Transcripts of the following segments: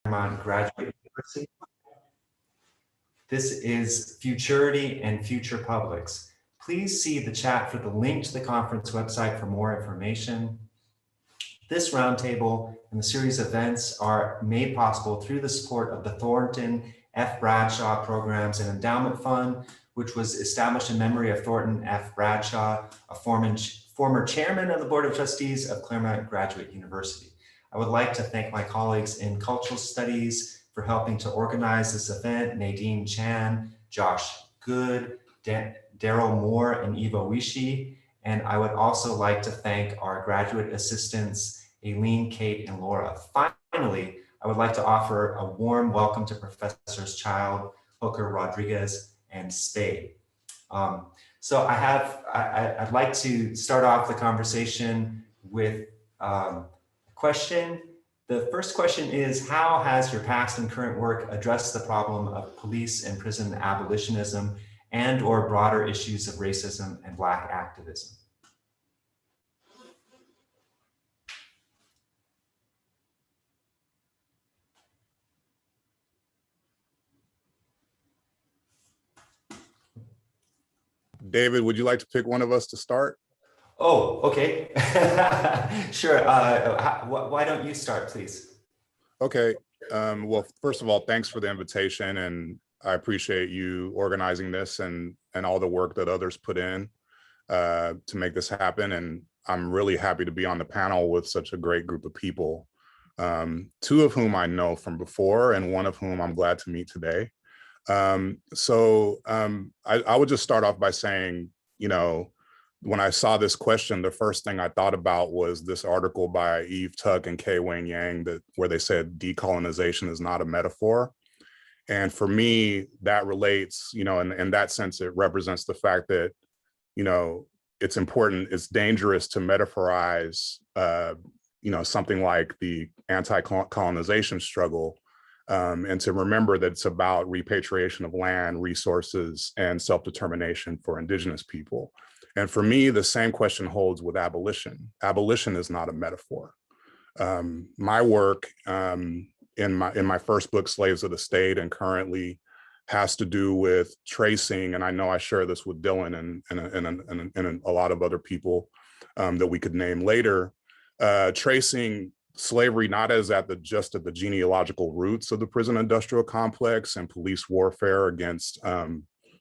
Claremont Graduate University. This is Futurity and Future Publics. Please see the chat for the link to the conference website for more information. This roundtable and the series of events are made possible through the support of the Thornton F. Bradshaw Programs and Endowment Fund, which was established in memory of Thornton F. Bradshaw, a former chairman of the Board of Trustees of Claremont Graduate University. I would like to thank my colleagues in Cultural Studies for helping to organize this event, Nadine Chan, Josh Good, Daryl Moore, and Eva Wishi. And I would also like to thank our graduate assistants, Aileen, Kate, and Laura. Finally, I would like to offer a warm welcome to Professors Child, Hooker, Rodriguez, and Spade. So I'd like to start off the conversation with a question. The first question is, how has your past and current work addressed the problem of police and prison abolitionism and or broader issues of racism and Black activism? David, would you like to pick one of us to start? Oh, okay. Sure. Why don't you start, please? Okay. Well, first of all, thanks for the invitation, and I appreciate you organizing this and all the work that others put in to make this happen. And I'm really happy to be on the panel with such a great group of people, two of whom I know from before and one of whom I'm glad to meet today. I would just start off by saying, you know, when I saw this question, the first thing I thought about was this article by Eve Tuck and Kei Wang Yang where they said decolonization is not a metaphor. And for me, that relates, you know, in that sense, it represents the fact that, you know, it's important, it's dangerous to metaphorize, you know, something like the anti-colonization struggle, and to remember that it's about repatriation of land, resources, and self-determination for Indigenous people. And for me, the same question holds with abolition. Abolition is not a metaphor. My work in my first book, Slaves of the State, and currently has to do with tracing, and I know I share this with Dylan and a lot of other people that we could name later, tracing slavery not as just at the genealogical roots of the prison industrial complex and police warfare against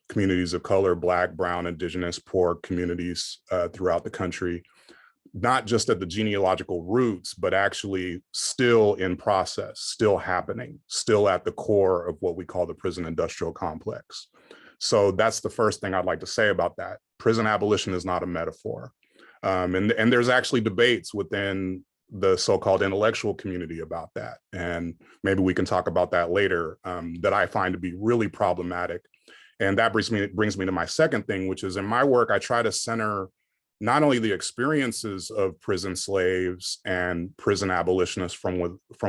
communities of color, Black, Brown, Indigenous, poor communities throughout the country, not just at the genealogical roots, but actually still in process, still happening, still at the core of what we call the prison industrial complex. So that's the first thing I'd like to say about that. Prison abolition is not a metaphor. And there's actually debates within the so-called intellectual community about that. And maybe we can talk about that later, that I find to be really problematic. And that brings me to my second thing, which is in my work, I try to center not only the experiences of prison slaves and prison abolitionists from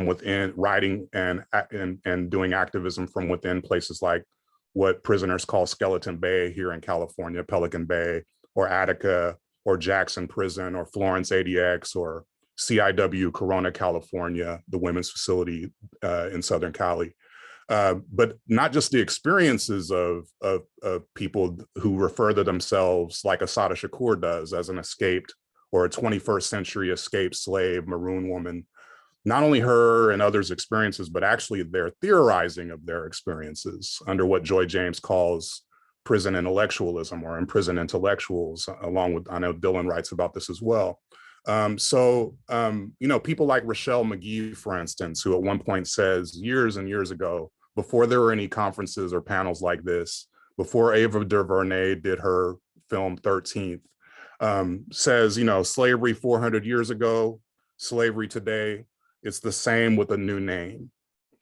within, writing and doing activism from within places like what prisoners call Skeleton Bay here in California, Pelican Bay, or Attica, or Jackson Prison, or Florence ADX, or CIW Corona, California, the women's facility in Southern Cali. But not just the experiences of people who refer to themselves like Assata Shakur does as an escaped or a 21st century escaped slave, maroon woman, not only her and others' experiences, but actually their theorizing of their experiences under what Joy James calls prison intellectualism or imprisoned intellectuals, along with, I know Dylan writes about this as well. You know, people like Rochelle McGee, for instance, who at one point says years and years ago, before there were any conferences or panels like this, before Ava DuVernay did her film 13th, says, you know, slavery 400 years ago, slavery today, it's the same with a new name.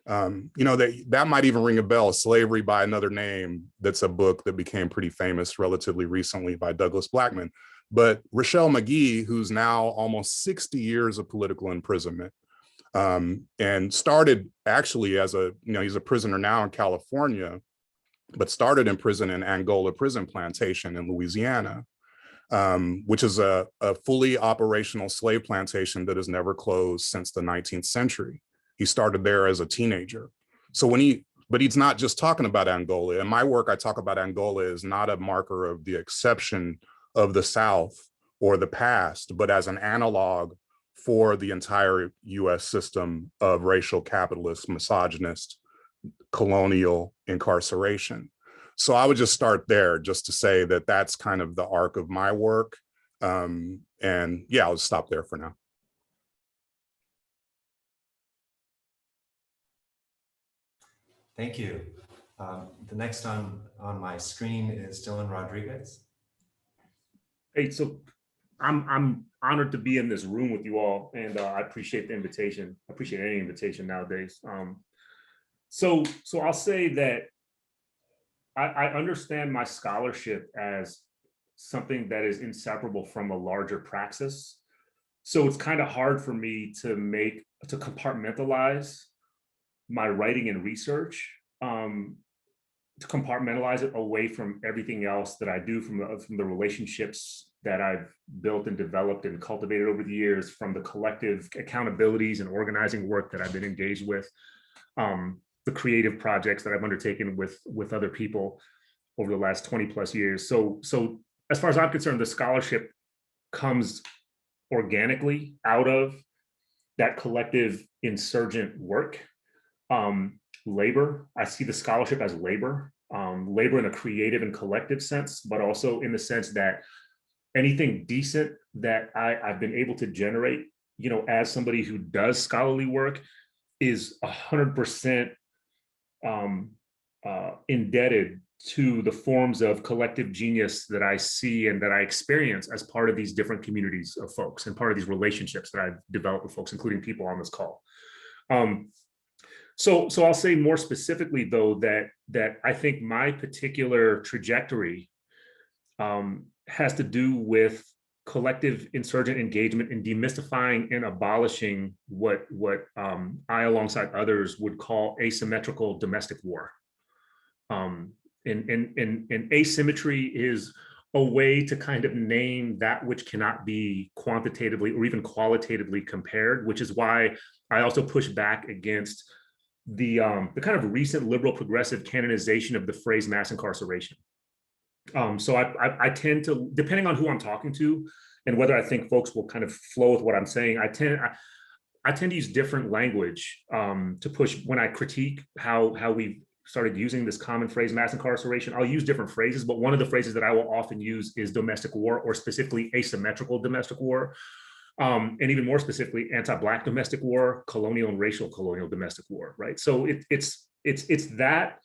You know, that might even ring a bell, Slavery by Another Name. That's a book that became pretty famous relatively recently by Douglas Blackman. But Rochelle McGee, who's now almost 60 years of political imprisonment, and started actually as a, you know, he's a prisoner now in California, but started in prison in Angola Prison Plantation in Louisiana, which is a fully operational slave plantation that has never closed since the 19th century. He started there as a teenager. So but he's not just talking about Angola. In my work, I talk about Angola as not a marker of the exception of the South or the past, but as an analog for the entire US system of racial, capitalist, misogynist, colonial incarceration. So I would just start there just to say that that's kind of the arc of my work. And yeah, I'll stop there for now. Thank you. The next on my screen is Dylan Rodriguez. Hey, so I'm honored to be in this room with you all, and I appreciate the invitation. I appreciate any invitation nowadays. So I'll say that I understand my scholarship as something that is inseparable from a larger praxis. So it's kind of hard for me to compartmentalize my writing and research, to compartmentalize it away from everything else that I do, from the relationships that I've built and developed and cultivated over the years, from the collective accountabilities and organizing work that I've been engaged with, the creative projects that I've undertaken with other people over the last 20 plus years. So as far as I'm concerned, the scholarship comes organically out of that collective insurgent work. Labor, I see the scholarship as labor in a creative and collective sense, but also in the sense that anything decent that I've been able to generate, as somebody who does scholarly work, is 100% indebted to the forms of collective genius that I see and that I experience as part of these different communities of folks and part of these relationships that I've developed with folks, including people on this call. So I'll say more specifically, though, that I think my particular trajectory has to do with collective insurgent engagement in demystifying and abolishing what I, alongside others, would call asymmetrical domestic war. And asymmetry is a way to kind of name that which cannot be quantitatively or even qualitatively compared, which is why I also push back against the kind of recent liberal progressive canonization of the phrase mass incarceration. So I tend to, depending on who I'm talking to and whether I think folks will kind of flow with what I'm saying, I tend to use different language to push when I critique how we started using this common phrase mass incarceration. I'll use different phrases, but one of the phrases that I will often use is domestic war, or specifically asymmetrical domestic war. And even more specifically, anti-Black domestic war, colonial and racial colonial domestic war, right? So it's that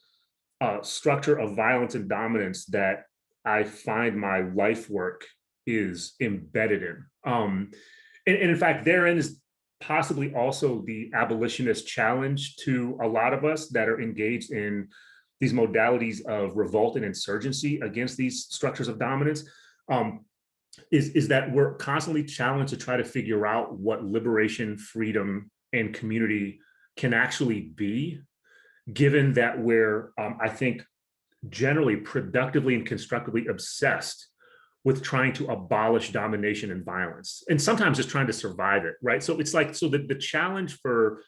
structure of violence and dominance that I find my life work is embedded in. And in fact, therein is possibly also the abolitionist challenge to a lot of us that are engaged in these modalities of revolt and insurgency against these structures of dominance. Is that we're constantly challenged to try to figure out what liberation, freedom, and community can actually be, given that we're, I think, generally productively and constructively obsessed with trying to abolish domination and violence, and sometimes just trying to survive it, right? So it's like, so the challenge for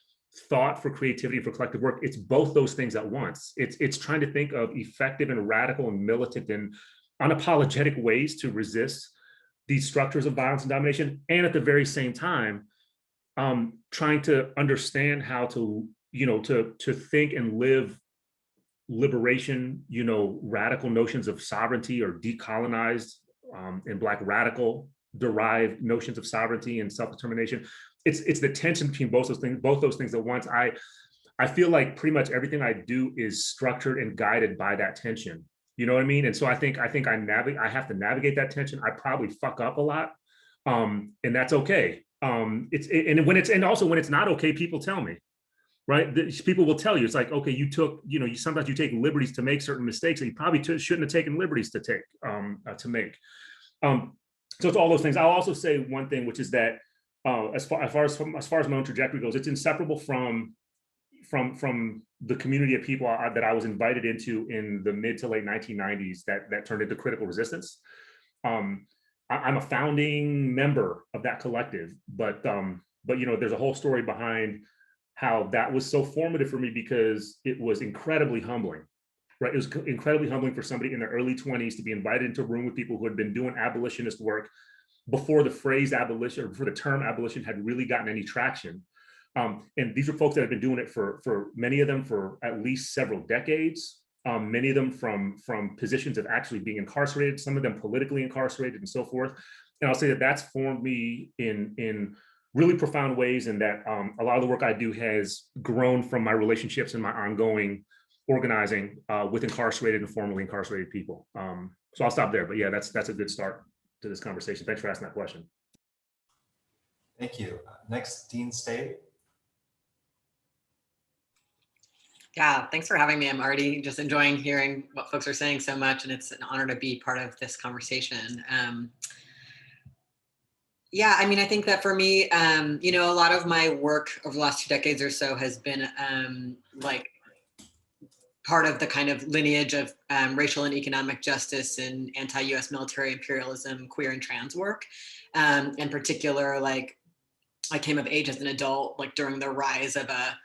thought, for creativity, for collective work, it's both those things at once. It's trying to think of effective and radical and militant and unapologetic ways to resist these structures of violence and domination, and at the very same time, trying to understand how to, to think and live liberation, radical notions of sovereignty, or decolonized and Black radical derived notions of sovereignty and self-determination. It's the tension between both those things at once. I feel like pretty much everything I do is structured and guided by that tension. You know what I mean? And so I think I have to navigate that tension. I probably fuck up a lot, and that's okay. And also when it's not okay, people tell me, right? People will tell you, it's like, okay, sometimes you take liberties to make certain mistakes that you probably shouldn't have taken liberties to make. So it's all those things. I'll also say one thing, which is that as far as my own trajectory goes, it's inseparable from the community of people that I was invited into in the mid to late 1990s that turned into Critical Resistance. I'm a founding member of that collective, but there's a whole story behind how that was so formative for me because it was incredibly humbling, right? It was incredibly humbling for somebody in their early 20s to be invited into a room with people who had been doing abolitionist work before the phrase abolition or before the term abolition had really gotten any traction. And these are folks that have been doing it for many of them for at least several decades. Many of them from positions of actually being incarcerated, some of them politically incarcerated and so forth. And I'll say that that's formed me in really profound ways, and that a lot of the work I do has grown from my relationships and my ongoing organizing with incarcerated and formerly incarcerated people. So I'll stop there, but yeah, that's a good start to this conversation. Thanks for asking that question. Thank you. Next, Dean Stade. Yeah, thanks for having me. I'm already just enjoying hearing what folks are saying so much, and it's an honor to be part of this conversation. Yeah, I mean, I think that for me, you know, a lot of my work over the last 2 decades or so has been like part of the kind of lineage of racial and economic justice and anti-US military imperialism, queer and trans work. In particular, like I came of age as an adult, like during the rise of a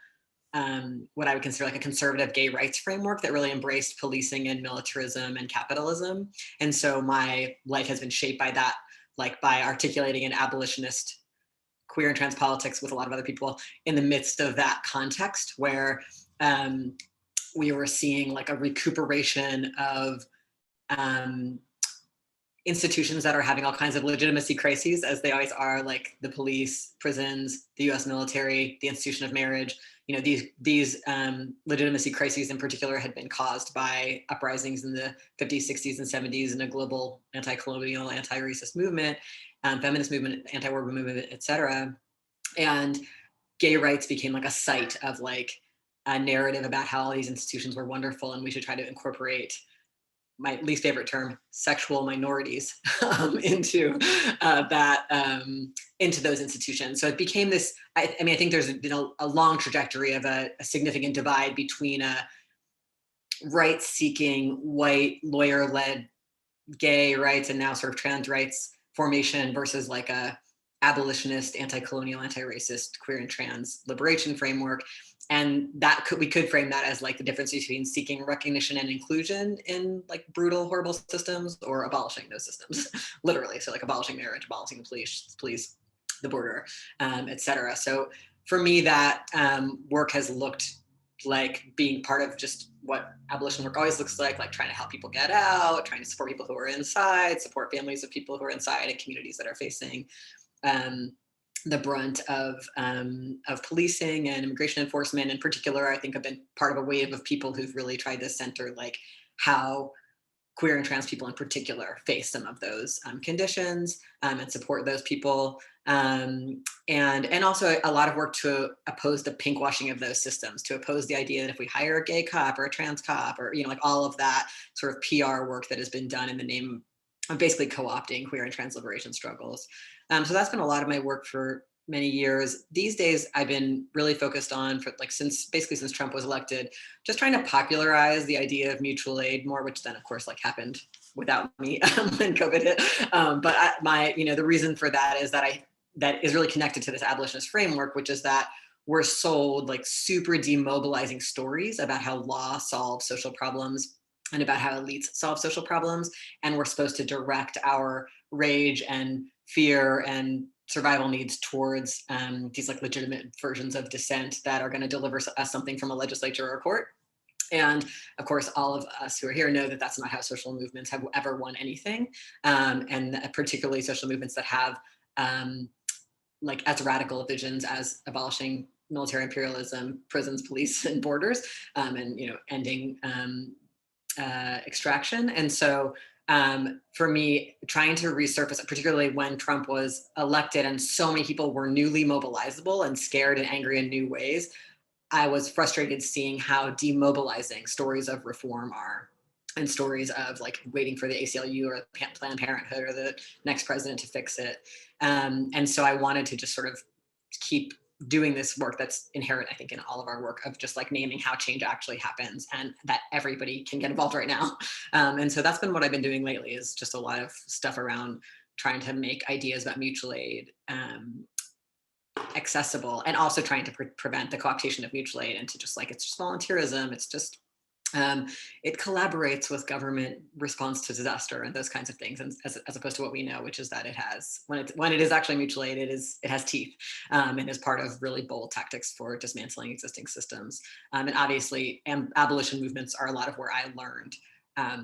what I would consider like a conservative gay rights framework that really embraced policing and militarism and capitalism. And so my life has been shaped by that, like by articulating an abolitionist queer and trans politics with a lot of other people in the midst of that context where we were seeing like a recuperation of institutions that are having all kinds of legitimacy crises, as they always are, like the police, prisons, the US military, the institution of marriage. You know, these legitimacy crises in particular had been caused by uprisings in the 50s, 60s, and 70s in a global anti-colonial, anti-racist movement, feminist movement, anti-war movement, et cetera. And gay rights became like a site of like a narrative about how all these institutions were wonderful and we should try to incorporate my least favorite term, sexual minorities, into into those institutions. So it became this. I mean, I think there's been a long trajectory of a significant divide between a rights-seeking, white, lawyer-led gay rights and now sort of trans rights formation versus like a abolitionist, anti-colonial, anti-racist, queer and trans liberation framework. And that we could frame that as like the difference between seeking recognition and inclusion in like brutal, horrible systems or abolishing those systems, literally. So like abolishing marriage, abolishing the police, the border, et cetera. So for me, that work has looked like being part of just what abolition work always looks like trying to help people get out, trying to support people who are inside, support families of people who are inside and communities that are facing the brunt of policing and immigration enforcement. In particular, I think I've been part of a wave of people who've really tried to center like how queer and trans people in particular face some of those conditions and support those people. And also a lot of work to oppose the pinkwashing of those systems, to oppose the idea that if we hire a gay cop or a trans cop or, you know, like all of that sort of PR work that has been done in the name of basically co-opting queer and trans liberation struggles. So that's been a lot of my work for many years. These days, I've been really focused on, for like since Trump was elected, just trying to popularize the idea of mutual aid more, which then of course like happened without me when COVID hit. But the reason for that is that is really connected to this abolitionist framework, which is that we're sold like super demobilizing stories about how law solves social problems and about how elites solve social problems. And we're supposed to direct our rage and fear and survival needs towards these like legitimate versions of dissent that are going to deliver us something from a legislature or a court. And of course, all of us who are here know that that's not how social movements have ever won anything. And particularly social movements that have like as radical visions as abolishing military imperialism, prisons, police, and borders, and, you know, ending extraction. And so for me, trying to resurface, particularly when Trump was elected and so many people were newly mobilizable and scared and angry in new ways, I was frustrated seeing how demobilizing stories of reform are, and stories of like waiting for the ACLU or Planned Parenthood or the next president to fix it. And so I wanted to just sort of keep doing this work that's inherent, I think, in all of our work of just like naming how change actually happens and that everybody can get involved right now. And so that's been what I've been doing lately, is just a lot of stuff around trying to make ideas about mutual aid accessible, and also trying to prevent the cooptation of mutual aid into just like, it's just volunteerism, it's just it collaborates with government response to disaster and those kinds of things, and as opposed to what we know, which is that it has, when it is actually mutual aid, it has teeth, and is part of really bold tactics for dismantling existing systems. And obviously, abolition movements are a lot of where I learned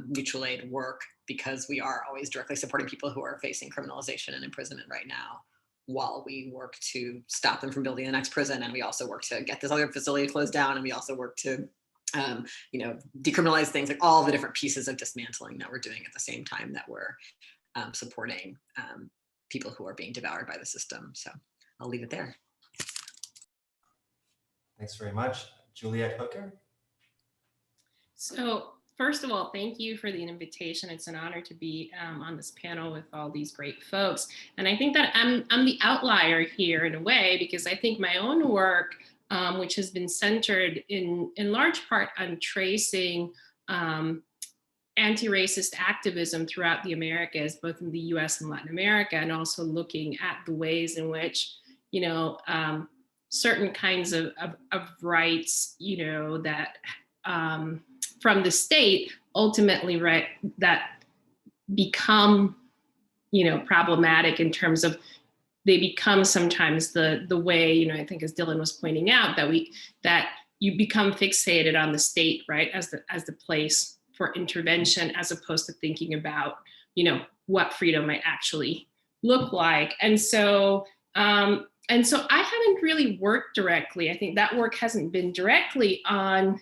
mutual aid work, because we are always directly supporting people who are facing criminalization and imprisonment right now, while we work to stop them from building the next prison, and we also work to get this other facility closed down, and we also work to decriminalize things, like all the different pieces of dismantling that we're doing at the same time that we're supporting people who are being devoured by the system. So I'll leave it there. Thanks very much. Juliet Hooker. So first of all, thank you for the invitation. It's an honor to be on this panel with all these great folks. And I think that I'm the outlier here in a way, because I think my own work, which has been centered in large part on tracing anti-racist activism throughout the Americas, both in the US and Latin America, and also looking at the ways in which, certain kinds of rights, that from the state ultimately, that become, problematic in terms of, they become sometimes the way, I think as Dylan was pointing out, that you become fixated on the state, right, as the place for intervention, as opposed to thinking about, what freedom might actually look like. And so I haven't really worked directly. I think that work hasn't been directly on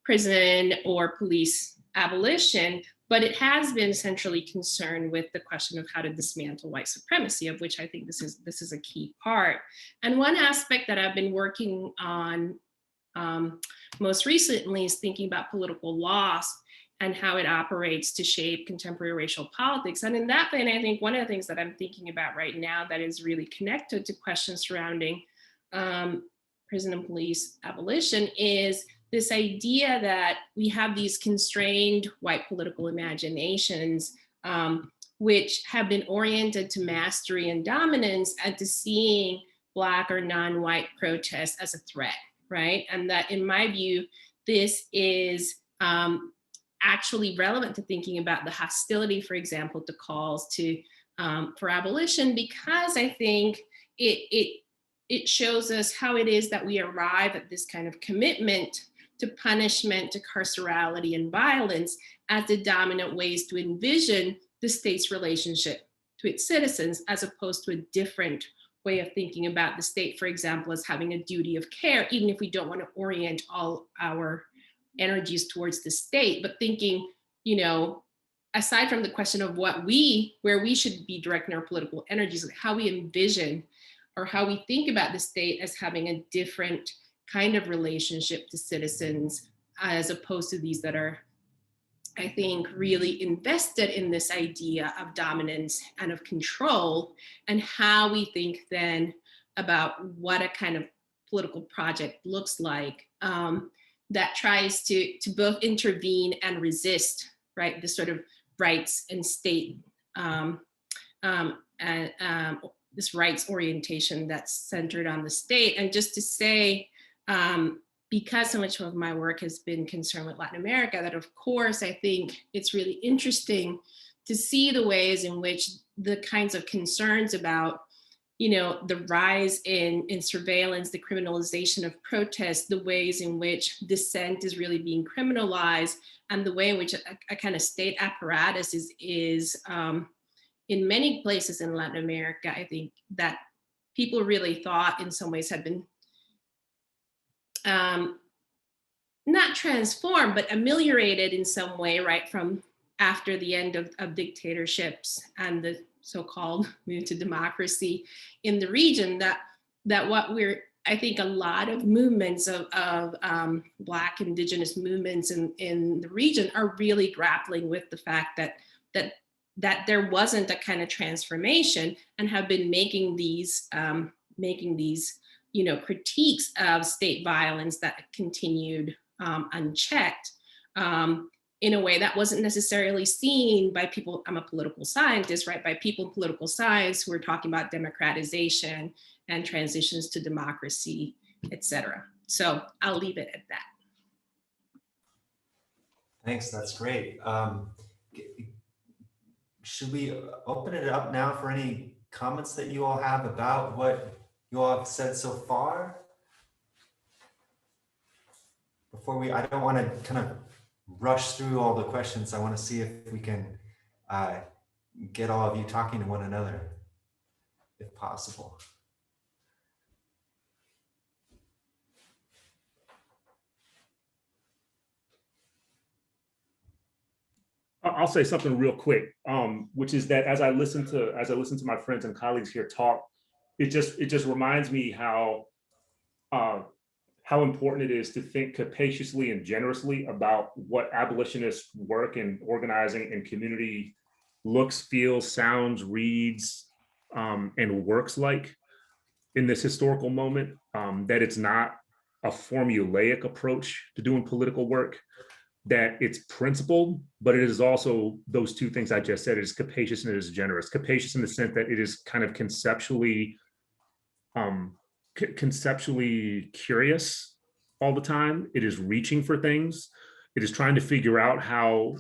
prison or police abolition, but it has been centrally concerned with the question of how to dismantle white supremacy, of which I think this is a key part. And one aspect that I've been working on most recently is thinking about political loss and how it operates to shape contemporary racial politics. And in that vein, I think one of the things that I'm thinking about right now that is really connected to questions surrounding prison and police abolition is this idea that we have these constrained white political imaginations, which have been oriented to mastery and dominance and to seeing Black or non-white protests as a threat, right? And that, in my view, this is actually relevant to thinking about the hostility, for example, to calls for abolition, because I think it shows us how it is that we arrive at this kind of commitment to punishment, to carcerality and violence as the dominant ways to envision the state's relationship to its citizens, as opposed to a different way of thinking about the state, for example, as having a duty of care, even if we don't want to orient all our energies towards the state, but thinking, aside from the question of where we should be directing our political energies, like how we envision or how we think about the state as having a different kind of relationship to citizens, as opposed to these that are, I think, really invested in this idea of dominance and of control, and how we think then about what a kind of political project looks like that tries to both intervene and resist, right, this sort of rights and state, this rights orientation that's centered on the state. And just to say, because so much of my work has been concerned with Latin America, that of course, I think it's really interesting to see the ways in which the kinds of concerns about, the rise in surveillance, the criminalization of protests, the ways in which dissent is really being criminalized, and the way in which a kind of state apparatus is in many places in Latin America, I think that people really thought in some ways had been not transformed, but ameliorated in some way, right, from after the end of dictatorships and the so-called move to democracy in the region, that what I think a lot of movements of Black Indigenous movements in the region are really grappling with the fact that there wasn't a kind of transformation, and have been making these critiques of state violence that continued unchecked in a way that wasn't necessarily seen by people. I'm a political scientist, right? By people in political science who are talking about democratization and transitions to democracy, et cetera. So I'll leave it at that. Thanks, that's great. Should we open it up now for any comments that you all have about what you all have said so far? Before I don't want to kind of rush through all the questions. I want to see if we can get all of you talking to one another, if possible. I'll say something real quick, which is that as I listen to my friends and colleagues here talk, it just reminds me how important it is to think capaciously and generously about what abolitionist work and organizing and community looks, feels, sounds, reads, and works like in this historical moment. That it's not a formulaic approach to doing political work, that it's principled, but it is also those two things I just said. It is capacious and it is generous. Capacious in the sense that it is kind of conceptually curious all the time. It is reaching for things. It is trying to figure out how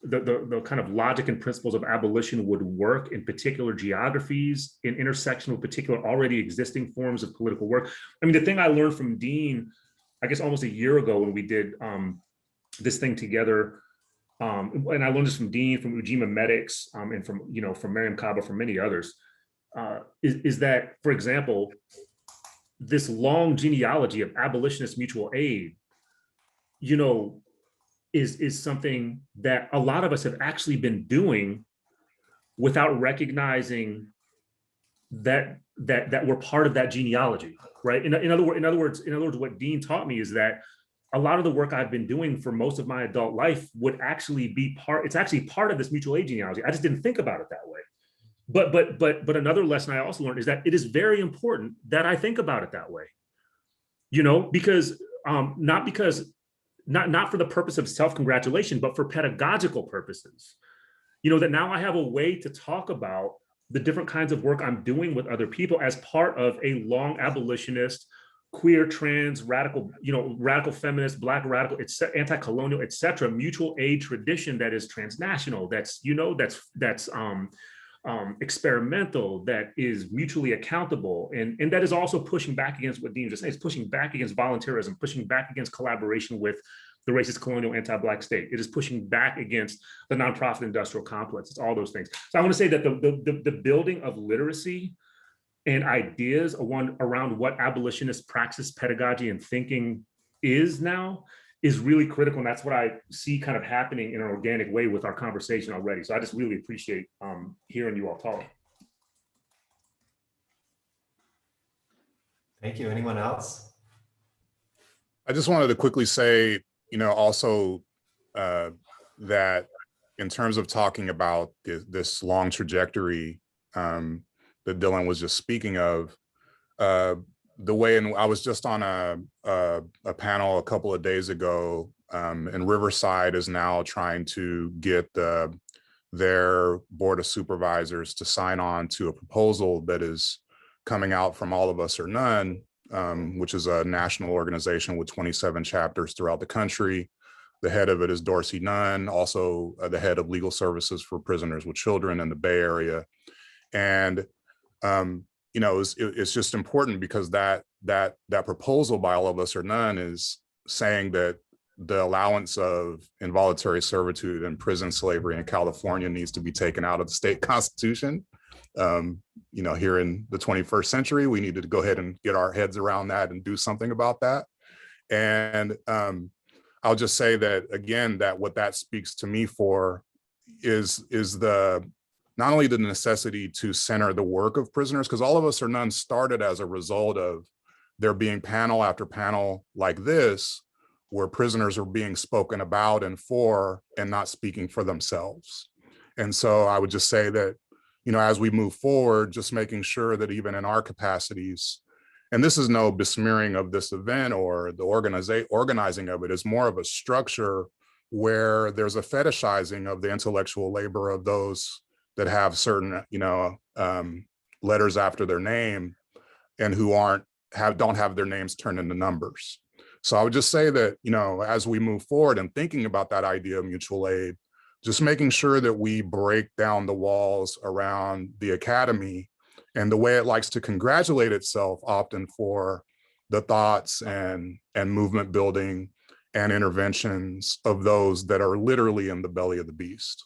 the kind of logic and principles of abolition would work in particular geographies, in intersection with particular already existing forms of political work. I mean, the thing I learned from Dean, I guess almost a year ago when we did this thing together, and I learned this from Dean, from Ujima Medics, and from Miriam Kaba, from many others, is that, for example, this long genealogy of abolitionist mutual aid, is something that a lot of us have actually been doing without recognizing that we're part of that genealogy, right? In other words, what Dean taught me is that a lot of the work I've been doing for most of my adult life would actually be it's actually part of this mutual aid genealogy. I just didn't think about it that way. But another lesson I also learned is that it is very important that I think about it that way, because not for the purpose of self-congratulation, but for pedagogical purposes, that now I have a way to talk about the different kinds of work I'm doing with other people as part of a long abolitionist, queer, trans, radical, radical feminist, Black radical, anti-colonial, et cetera, mutual aid tradition that is transnational, that's experimental, that is mutually accountable, and that is also pushing back against what Dean just said. It's pushing back against voluntarism, pushing back against collaboration with the racist, colonial, anti-Black state. It is pushing back against the nonprofit industrial complex. It's all those things. So I want to say that the building of literacy and ideas around what abolitionist praxis, pedagogy, and thinking is now is really critical. And that's what I see kind of happening in an organic way with our conversation already. So I just really appreciate hearing you all talk. Thank you. Anyone else? I just wanted to quickly say, also that in terms of talking about this long trajectory that Dylan was just speaking of, the way, and I was just on a panel a couple of days ago, and Riverside is now trying to get their board of supervisors to sign on to a proposal that is coming out from All of Us or None, which is a national organization with 27 chapters throughout the country. The head of it is Dorsey Nunn, also the head of legal services for prisoners with children in the Bay Area. And it's just important because that proposal by All of Us or None is saying that the allowance of involuntary servitude and prison slavery in California needs to be taken out of the state constitution. Here in the 21st century, we need to go ahead and get our heads around that and do something about that. And I'll just say that, again, that what that speaks to me for is not only the necessity to center the work of prisoners, because All of Us or None started as a result of there being panel after panel like this, where prisoners are being spoken about and for, and not speaking for themselves. And so I would just say that, as we move forward, just making sure that even in our capacities, and this is no besmearing of this event or the organizing of it, is more of a structure where there's a fetishizing of the intellectual labor of those that have certain, letters after their name, and who don't have their names turned into numbers. So I would just say that, you know, as we move forward and thinking about that idea of mutual aid, just making sure that we break down the walls around the academy and the way it likes to congratulate itself often for the thoughts and movement building and interventions of those that are literally in the belly of the beast.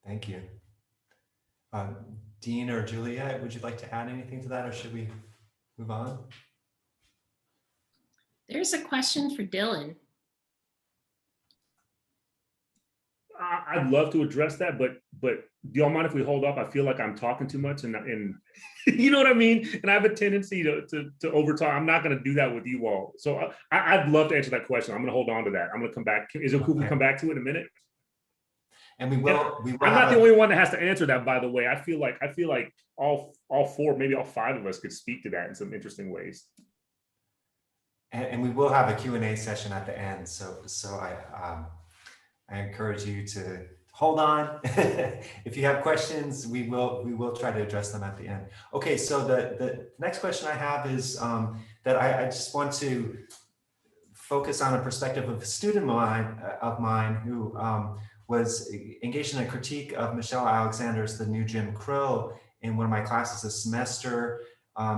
Thank you. Dean or Juliet, would you like to add anything to that, or should we move on? There's a question for Dylan. I'd love to address that, but do y'all mind if we hold up? I feel like I'm talking too much, and you know what I mean? And I have a tendency to overtalk. I'm not going to do that with you all. So I'd love to answer that question. I'm going to hold on to that. I'm going to come back. Is it cool if we come back to it in a minute? And we will. I'm not the only one that has to answer that, by the way. I feel like all four, maybe all five of us could speak to that in some interesting ways. And we will have a Q&A session at the end. So I encourage you to hold on. If you have questions, we will try to address them at the end. Okay, so the next question I have is that I just want to focus on a perspective of a student of mine who was engaged in a critique of Michelle Alexander's The New Jim Crow in one of my classes this semester.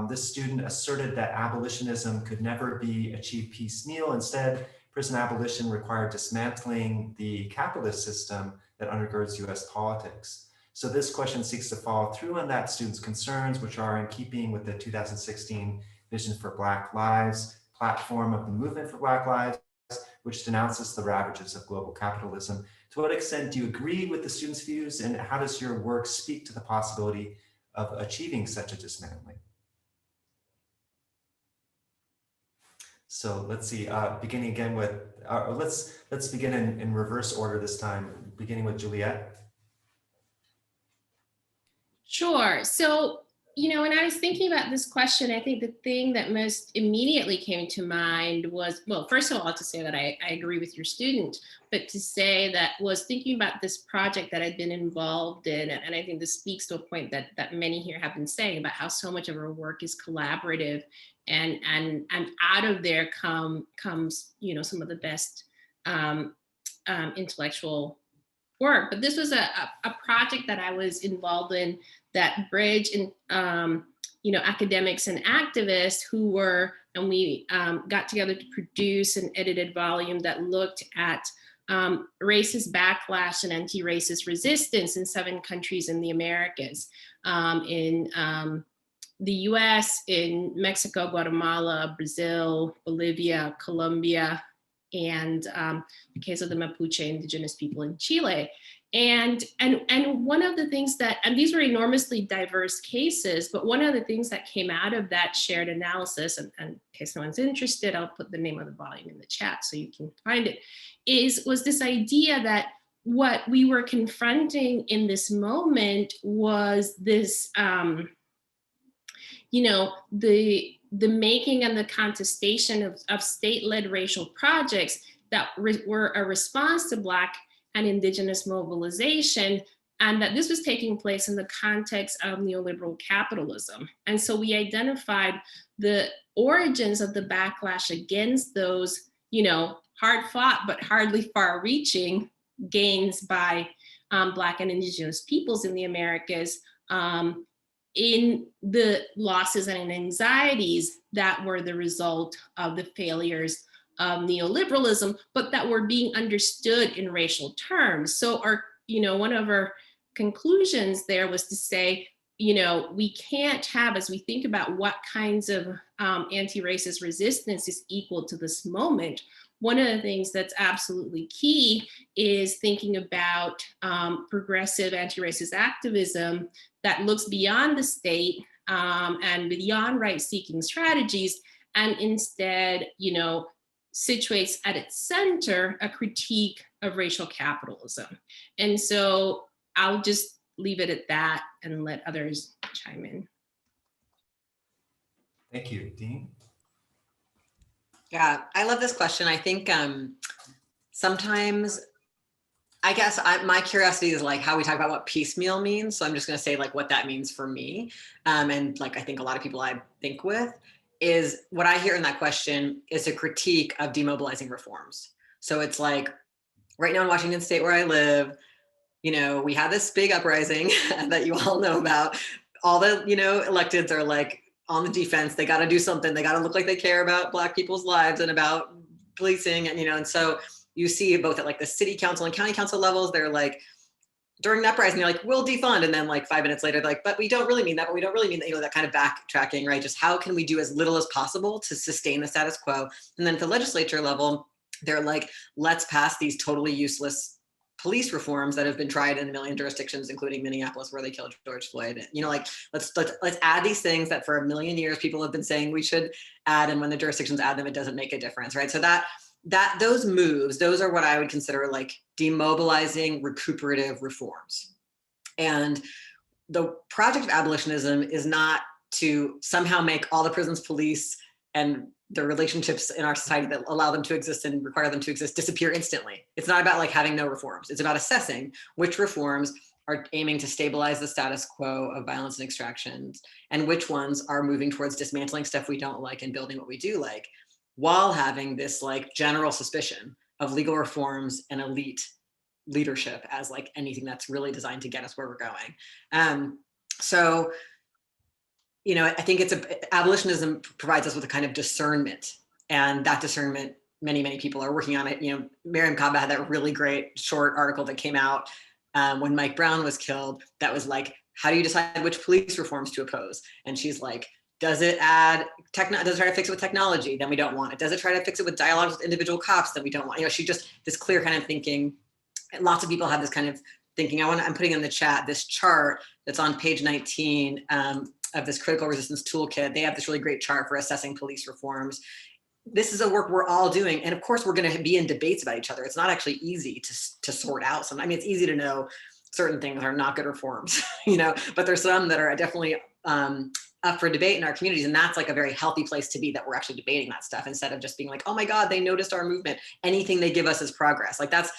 This student asserted that abolitionism could never be achieved piecemeal. Instead, prison abolition required dismantling the capitalist system that undergirds US politics. So this question seeks to follow through on that student's concerns, which are in keeping with the 2016 Vision for Black Lives platform of the Movement for Black Lives, which denounces the ravages of global capitalism. To what extent do you agree with the students' views, and how does your work speak to the possibility of achieving such a dismantling? So let's see, beginning again with, let's begin in reverse order this time, beginning with Juliet. Sure. So, you know, when I was thinking about this question, I think the thing that most immediately came to mind was, well, first of all, to say that I agree with your student, but to say that was thinking about this project that I'd been involved in. And I think this speaks to a point that many here have been saying about how so much of our work is collaborative, and out of there comes, you know, some of the best intellectual work. But this was a project that I was involved in that bridged in, you know, academics and activists who were, and we got together to produce an edited volume that looked at racist backlash and anti-racist resistance in 7 countries in the Americas, in the US, in Mexico, Guatemala, Brazil, Bolivia, Colombia, and the case of the Mapuche indigenous people in Chile. And one of the things that, and these were enormously diverse cases, but one of the things that came out of that shared analysis, and in case no one's interested, I'll put the name of the volume in the chat so you can find it, was this idea that what we were confronting in this moment was this, you know, the making and the contestation of state-led racial projects that were a response to Black and Indigenous mobilization, and that this was taking place in the context of neoliberal capitalism. And so we identified the origins of the backlash against those, you know, hard-fought but hardly far-reaching gains by Black and Indigenous peoples in the Americas, in the losses and anxieties that were the result of the failures of neoliberalism, but that were being understood in racial terms. So our, you know, one of our conclusions there was to say, you know, we can't have, as we think about what kinds of anti-racist resistance is equal to this moment, one of the things that's absolutely key is thinking about progressive anti-racist activism that looks beyond the state and beyond right-seeking strategies, and instead, you know, situates at its center a critique of racial capitalism. And so I'll just leave it at that and let others chime in. Thank you, Dean. Yeah, I love this question. I think sometimes I guess my curiosity is like how we talk about what piecemeal means. So I'm just going to say like what that means for me. And like I think a lot of people I think with is what I hear in that question is a critique of demobilizing reforms. So it's like right now in Washington State where I live, you know, we had this big uprising that you all know about. All the, you know, electeds are like on the defense. They got to do something. They got to look like they care about Black people's lives and about policing. And, you know, and so you see both at like the city council and county council levels, they're like, during the uprising, they're like, we'll defund. And then like 5 minutes later, they're like, but we don't really mean that, but we don't really mean that, you know, that kind of backtracking, right? Just how can we do as little as possible to sustain the status quo? And then at the legislature level, they're like, let's pass these totally useless police reforms that have been tried in a million jurisdictions, including Minneapolis, where they killed George Floyd. You know, like let's add these things that for a million years people have been saying we should add, and when the jurisdictions add them, it doesn't make a difference, right? So that those moves, those are what I would consider like demobilizing recuperative reforms. And the project of abolitionism is not to somehow make all the prisons police and the relationships in our society that allow them to exist and require them to exist disappear instantly. It's not about like having no reforms. It's about assessing which reforms are aiming to stabilize the status quo of violence and extractions, and which ones are moving towards dismantling stuff we don't like and building what we do like, while having this like general suspicion of legal reforms and elite leadership as like anything that's really designed to get us where we're going. So, you know, I think abolitionism provides us with a kind of discernment, and that discernment, many people are working on it. You know, Miriam Kaba had that really great short article that came out when Mike Brown was killed. That was like, how do you decide which police reforms to oppose? And she's like, does it add does it try to fix it with technology? Then we don't want it. Does it try to fix it with dialogues with individual cops? Then we don't want, you know, she just, this clear kind of thinking. And lots of people have this kind of thinking. I'm putting in the chat this chart that's on page 19 of this critical resistance toolkit. They have this really great chart for assessing police reforms. This is a work we're all doing. And of course, we're going to be in debates about each other. It's not actually easy to sort out some. I mean, it's easy to know certain things are not good reforms, you know, but there's some that are definitely up for debate in our communities. And that's like a very healthy place to be, that we're actually debating that stuff instead of just being like, oh my God, they noticed our movement. Anything they give us is progress. Like that's,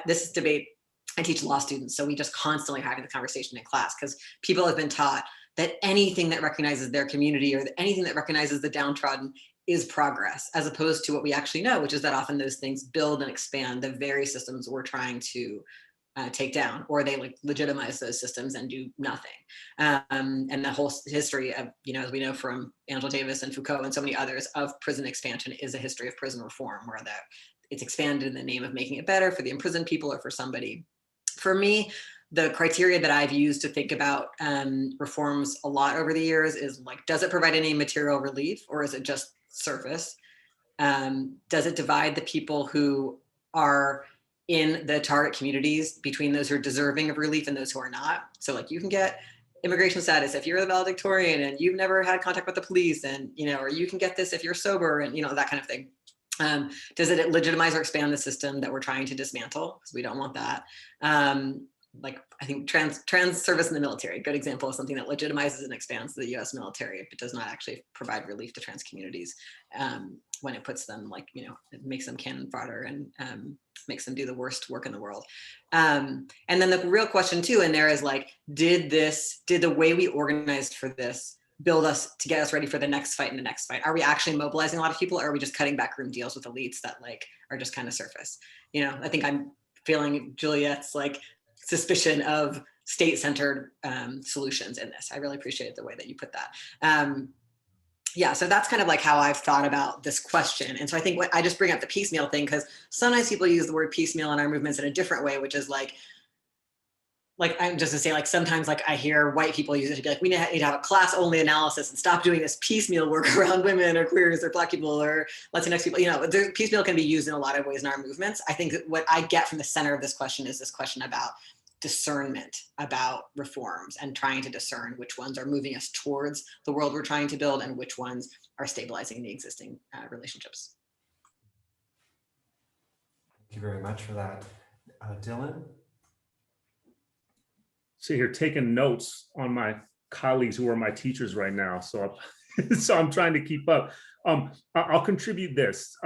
this is debate. I teach law students, so we just constantly having the conversation in class because people have been taught that anything that recognizes their community or anything that recognizes the downtrodden is progress, as opposed to what we actually know, which is that often those things build and expand the very systems we're trying to take down, or they like legitimize those systems and do nothing. And the whole history of, you know, as we know from Angela Davis and Foucault and so many others, of prison expansion is a history of prison reform, where it's expanded in the name of making it better for the imprisoned people or for somebody. For me, the criteria that I've used to think about reforms a lot over the years is like, does it provide any material relief, or is it just surface? Does it divide the people who are in the target communities between those who are deserving of relief and those who are not? So like, you can get immigration status if you're a valedictorian and you've never had contact with the police, and, you know, or you can get this if you're sober, and, you know, that kind of thing. Does it legitimize or expand the system that we're trying to dismantle? Because we don't want that. Like, I think trans service in the military, good example of something that legitimizes and expands the US military, but does not actually provide relief to trans communities when it puts them, like, you know, it makes them cannon fodder and makes them do the worst work in the world. And then the real question too in there is like, did the way we organized for this build us to get us ready for the next fight and the next fight? Are we actually mobilizing a lot of people, or are we just cutting backroom deals with elites that like are just kind of surface? You know, I think I'm feeling Juliet's like suspicion of state-centered solutions in this. I really appreciate the way that you put that. Yeah, so that's kind of like how I've thought about this question. And so I think what I just bring up the piecemeal thing, because sometimes people use the word piecemeal in our movements in a different way, which is like I'm just to say, like, sometimes like I hear white people use it to be like, we need to have a class only analysis and stop doing this piecemeal work around women or queers or Black people or Latinx people. You know, piecemeal can be used in a lot of ways in our movements. I think what I get from the center of this question is this question about discernment about reforms and trying to discern which ones are moving us towards the world we're trying to build and which ones are stabilizing the existing relationships. Thank you very much for that. Dylan? So here taking notes on my colleagues who are my teachers right now. So I'm trying to keep up. I'll contribute this.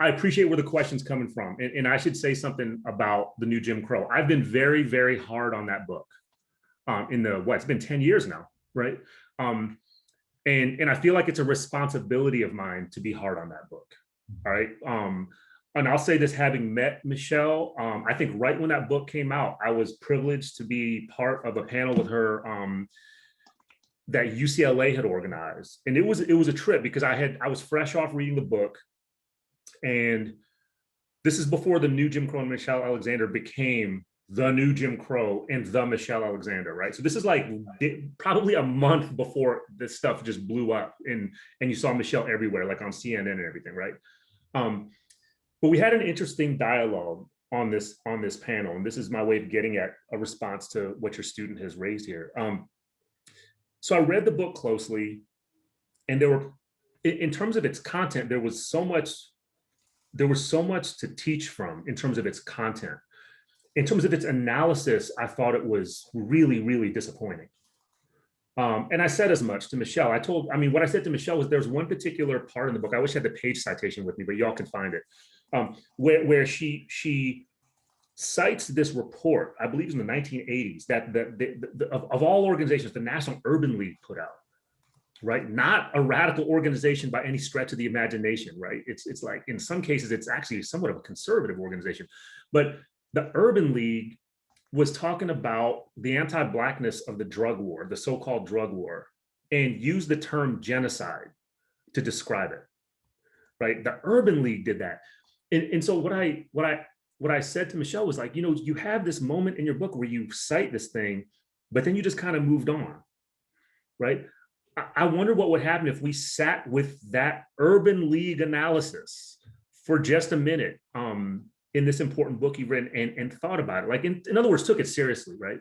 I appreciate where the question's coming from. And I should say something about the new Jim Crow. I've been very, very hard on that book it's been 10 years now, right? And I feel like it's a responsibility of mine to be hard on that book, all right? And I'll say this, having met Michelle, I think right when that book came out, I was privileged to be part of a panel with her that UCLA had organized. And it was a trip because I was fresh off reading the book. And this is before the new Jim Crow and Michelle Alexander became the new Jim Crow and the Michelle Alexander, right? So this is like probably a month before this stuff just blew up and you saw Michelle everywhere, like on CNN and everything, right? But we had an interesting dialogue on this panel, and this is my way of getting at a response to what your student has raised here. So I read the book closely, and there were, in terms of its content, there was so much to teach from in terms of its content. In terms of its analysis, I thought it was really, really disappointing. And I said as much to Michelle. What I said to Michelle was there's one particular part in the book, I wish I had the page citation with me, but y'all can find it, where she cites this report, I believe in the 1980s, that of all organizations, the National Urban League put out, right? Not a radical organization by any stretch of the imagination, right? It's like, in some cases, it's actually somewhat of a conservative organization. But the Urban League was talking about the anti-Blackness of the drug war, the so-called drug war, and used the term genocide to describe it, right? The Urban League did that. And so what I said to Michelle was like, you have this moment in your book where you cite this thing, but then you just kind of moved on, right? I wonder what would happen if we sat with that Urban League analysis for just a minute in this important book you've written and thought about it. Like, in other words, took it seriously, right?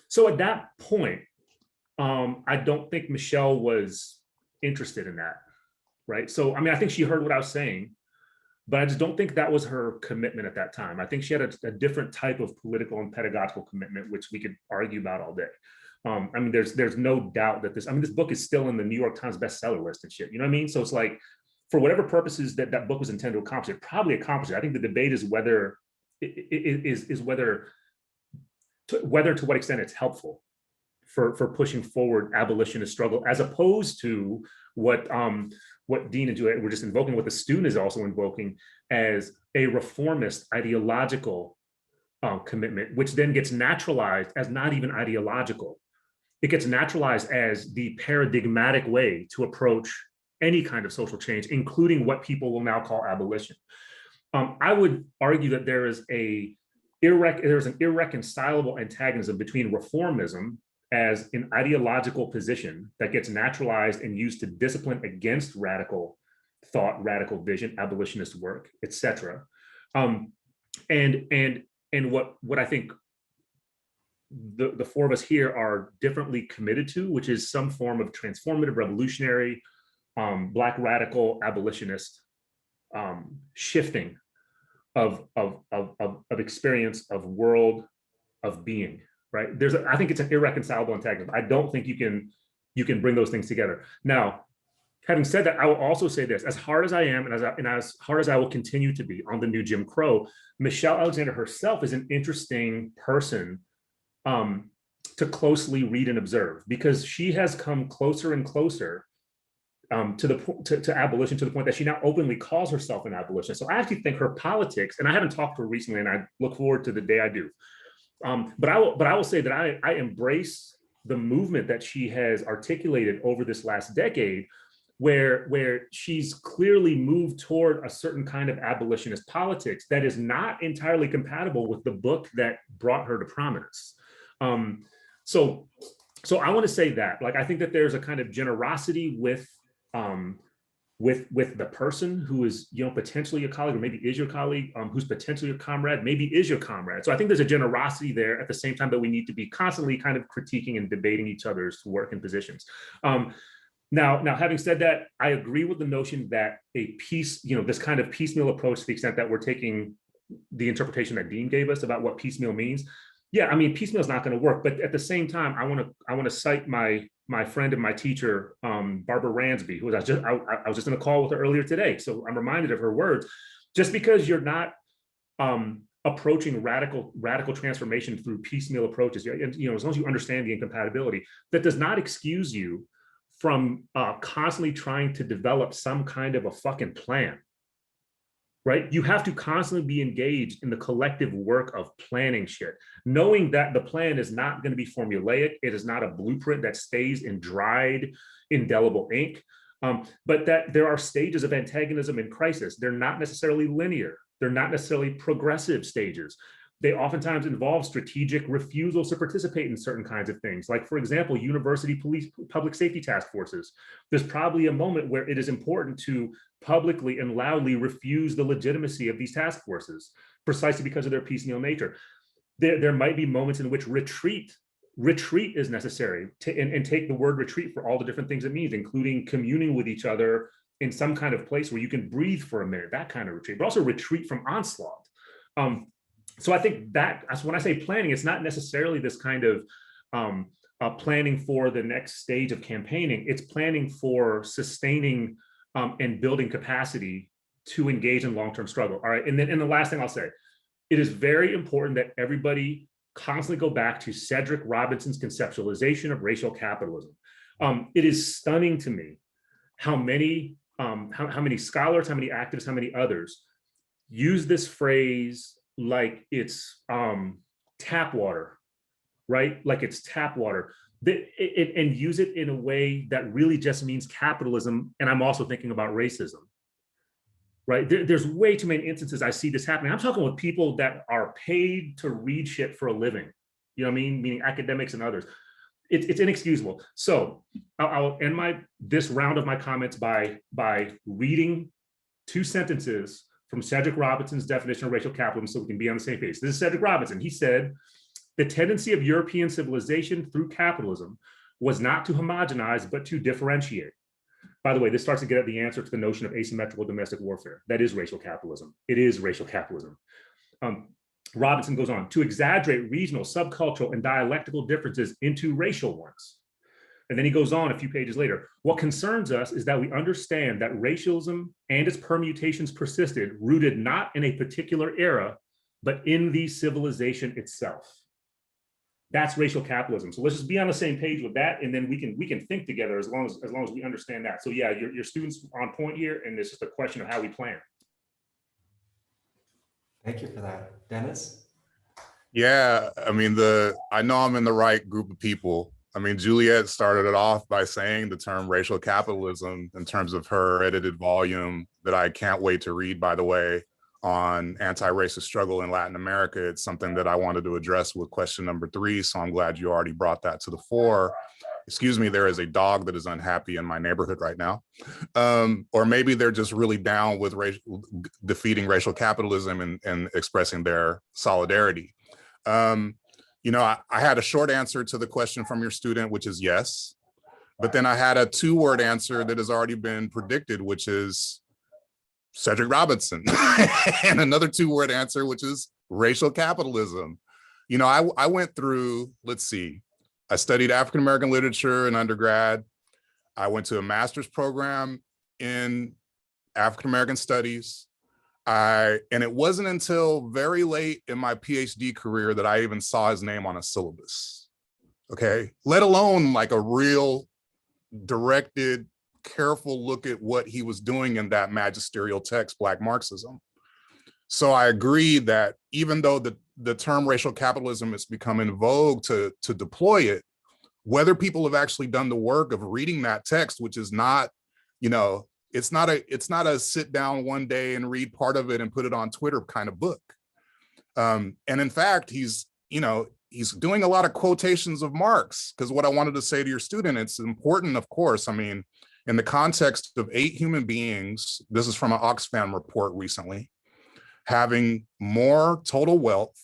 So at that point, I don't think Michelle was interested in that, right? So, I think she heard what I was saying, but I just don't think that was her commitment at that time. I think she had a different type of political and pedagogical commitment, which we could argue about all day. There's no doubt that this book is still in the New York Times bestseller list and shit, you know what I mean? So it's like, for whatever purposes that book was intended to accomplish, it probably accomplished it. I think the debate is whether to what extent it's helpful for pushing forward abolitionist struggle, as opposed to what Dean and Juliet were just invoking, what the student is also invoking as a reformist ideological commitment, which then gets naturalized as not even ideological. It gets naturalized as the paradigmatic way to approach any kind of social change, including what people will now call abolition. I would argue that there is an irreconcilable antagonism between reformism as an ideological position that gets naturalized and used to discipline against radical thought, radical vision, abolitionist work, etc. And what I think the four of us here are differently committed to, which is some form of transformative, revolutionary, Black radical abolitionist shifting of experience, of world, of being, right? I think it's an irreconcilable antagonism. I don't think you can bring those things together. Now, having said that, I will also say this: as hard as I am, and as hard as I will continue to be on the new Jim Crow, Michelle Alexander herself is an interesting person to closely read and observe, because she has come closer and closer to abolition, to the point that she now openly calls herself an abolitionist. So I actually think her politics, and I haven't talked to her recently, and I look forward to the day I do. But I will say that I embrace the movement that she has articulated over this last decade, where she's clearly moved toward a certain kind of abolitionist politics that is not entirely compatible with the book that brought her to prominence. So I want to say that, like, I think that there's a kind of generosity with the person who is, potentially your colleague, or maybe is your colleague, who's potentially your comrade, maybe is your comrade. So I think there's a generosity there, at the same time that we need to be constantly kind of critiquing and debating each other's work and positions. Now, having said that, I agree with the notion that this kind of piecemeal approach, to the extent that we're taking the interpretation that Dean gave us about what piecemeal means. Yeah, piecemeal is not going to work. But at the same time, I want to cite my my friend and my teacher, Barbara Ransby, who was I was just in a call with her earlier today. So I'm reminded of her words. Just because you're not approaching radical transformation through piecemeal approaches, and as long as you understand the incompatibility, that does not excuse you from constantly trying to develop some kind of a fucking plan. Right? You have to constantly be engaged in the collective work of planning shit, knowing that the plan is not going to be formulaic. It is not a blueprint that stays in dried, indelible ink, but that there are stages of antagonism and crisis. They're not necessarily linear. They're not necessarily progressive stages. They oftentimes involve strategic refusals to participate in certain kinds of things. Like, for example, university police, public safety task forces. There's probably a moment where it is important to publicly and loudly refuse the legitimacy of these task forces, precisely because of their piecemeal nature. There might be moments in which retreat is necessary, and take the word retreat for all the different things it means, including communing with each other in some kind of place where you can breathe for a minute, that kind of retreat, but also retreat from onslaught. So I think that's when I say planning, it's not necessarily this kind of planning for the next stage of campaigning. It's planning for sustaining and building capacity to engage in long-term struggle. All right, and the last thing I'll say, it is very important that everybody constantly go back to Cedric Robinson's conceptualization of racial capitalism. It is stunning to me how many scholars, how many activists, how many others use this phrase like it's tap water, right? Like it's tap water, and use it in a way that really just means capitalism. And I'm also thinking about racism, right? There's way too many instances I see this happening. I'm talking with people that are paid to read shit for a living. You know what I mean? Meaning academics and others. It's inexcusable. So I'll end this round of my comments by reading 2 sentences from Cedric Robinson's definition of racial capitalism so we can be on the same page. This is Cedric Robinson. He said, the tendency of European civilization through capitalism was not to homogenize, but to differentiate. By the way, this starts to get at the answer to the notion of asymmetrical domestic warfare. That is racial capitalism. It is racial capitalism. Robinson goes on, to exaggerate regional, subcultural, and dialectical differences into racial ones. And then he goes on a few pages later. What concerns us is that we understand that racialism and its permutations persisted, rooted not in a particular era, but in the civilization itself. That's racial capitalism. So let's just be on the same page with that, and then we can think together as long as we understand that. So yeah, your students are on point here, and it's just a question of how we plan. Thank you for that. Dennis? Yeah, I mean, I know I'm in the right group of people. I mean, Juliet started it off by saying the term racial capitalism in terms of her edited volume that I can't wait to read, by the way, on anti-racist struggle in Latin America. It's something that I wanted to address with question number 3. So I'm glad you already brought that to the fore. Excuse me, there is a dog that is unhappy in my neighborhood right now. Or maybe they're just really down with defeating racial capitalism and expressing their solidarity. I had a short answer to the question from your student, which is yes. But then I had a 2-word answer that has already been predicted, which is Cedric Robinson. And another 2-word answer, which is racial capitalism. I went through, let's see, I studied African-American literature in undergrad. I went to a master's program in African-American studies. And it wasn't until very late in my PhD career that I even saw his name on a syllabus, okay? Let alone like a real directed, careful look at what he was doing in that magisterial text, Black Marxism. So I agree that even though the term racial capitalism has become in vogue to deploy it, whether people have actually done the work of reading that text, which is not, it's not a sit down one day and read part of it and put it on Twitter kind of book. And in fact, he's doing a lot of quotations of Marx, because what I wanted to say to your student, it's important, of course. I mean, in the context of 8 human beings, this is from an Oxfam report recently, having more total wealth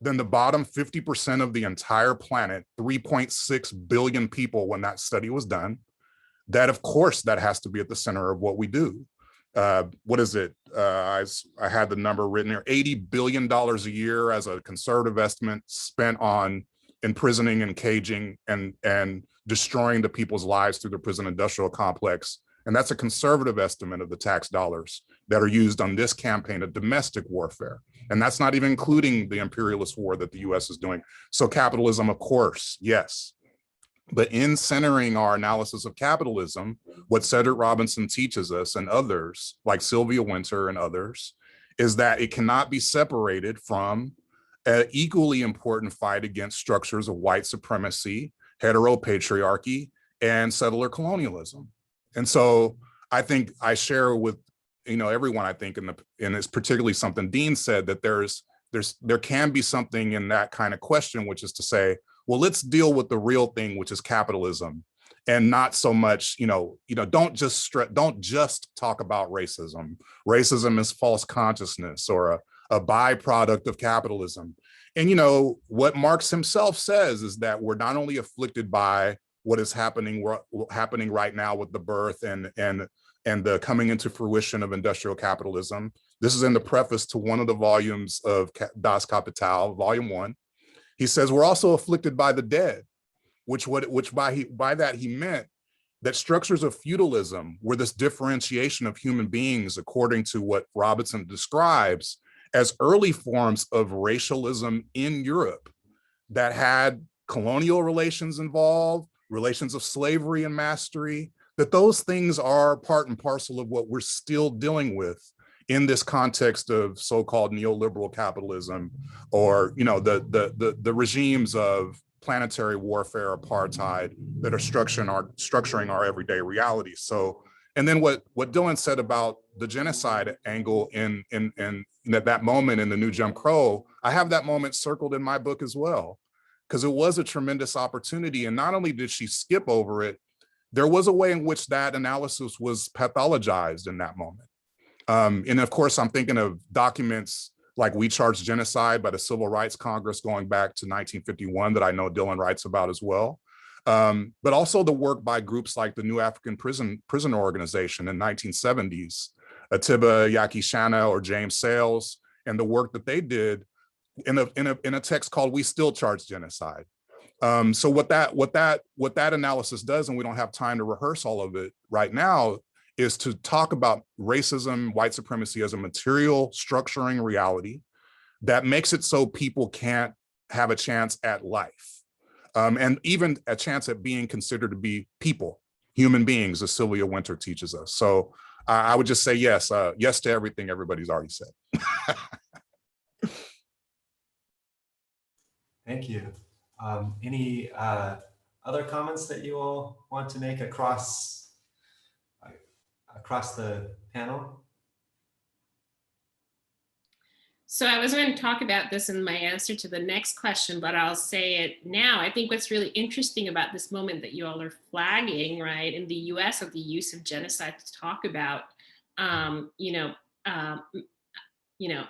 than the bottom 50% of the entire planet, 3.6 billion people when that study was done, that of course that has to be at the center of what we do. What is it? I had the number written here, $80 billion a year as a conservative estimate spent on imprisoning and caging and destroying the people's lives through the prison industrial complex. And that's a conservative estimate of the tax dollars that are used on this campaign of domestic warfare. And that's not even including the imperialist war that the US is doing. So capitalism, of course, yes. But in centering our analysis of capitalism, what Cedric Robinson teaches us and others, like Sylvia Wynter and others, is that it cannot be separated from an equally important fight against structures of white supremacy, heteropatriarchy, and settler colonialism. And so I think I share with everyone, I think, and it's particularly something Dean said, that there can be something in that kind of question, which is to say, well, let's deal with the real thing, which is capitalism, and not so much, don't just talk about racism. Racism is false consciousness or a byproduct of capitalism. And what Marx himself says is that we're not only afflicted by what is happening right now with the birth and the coming into fruition of industrial capitalism. This is in the preface to one of the volumes of Das Kapital, volume 1. He says we're also afflicted by the dead, which by that he meant that structures of feudalism were this differentiation of human beings, according to what Robinson describes as early forms of racialism in Europe that had colonial relations involved, relations of slavery and mastery, that those things are part and parcel of what we're still dealing with in this context of so-called neoliberal capitalism, or the regimes of planetary warfare, apartheid, that are structuring our everyday realities. So, and then what Dylan said about the genocide angle in that moment in the new Jim Crow, I have that moment circled in my book as well, because it was a tremendous opportunity. And not only did she skip over it, there was a way in which that analysis was pathologized in that moment. And of course, I'm thinking of documents like We Charge Genocide by the Civil Rights Congress going back to 1951 that I know Dylan writes about as well. But also the work by groups like the New African Prison Organization in 1970s, Atiba Yakishana or James Sales, and the work that they did in a text called We Still Charge Genocide. So what that analysis does, and we don't have time to rehearse all of it right now, is to talk about racism, white supremacy as a material structuring reality that makes it so people can't have a chance at life, and even a chance at being considered to be people, human beings, as Sylvia Wynter teaches us. So I would just say yes, yes to everything everybody's already said. Thank you. Any other comments that you all want to make across the panel? So I was going to talk about this in my answer to the next question, but I'll say it now. I think what's really interesting about this moment that you all are flagging, right, in the US, of the use of genocide to talk about,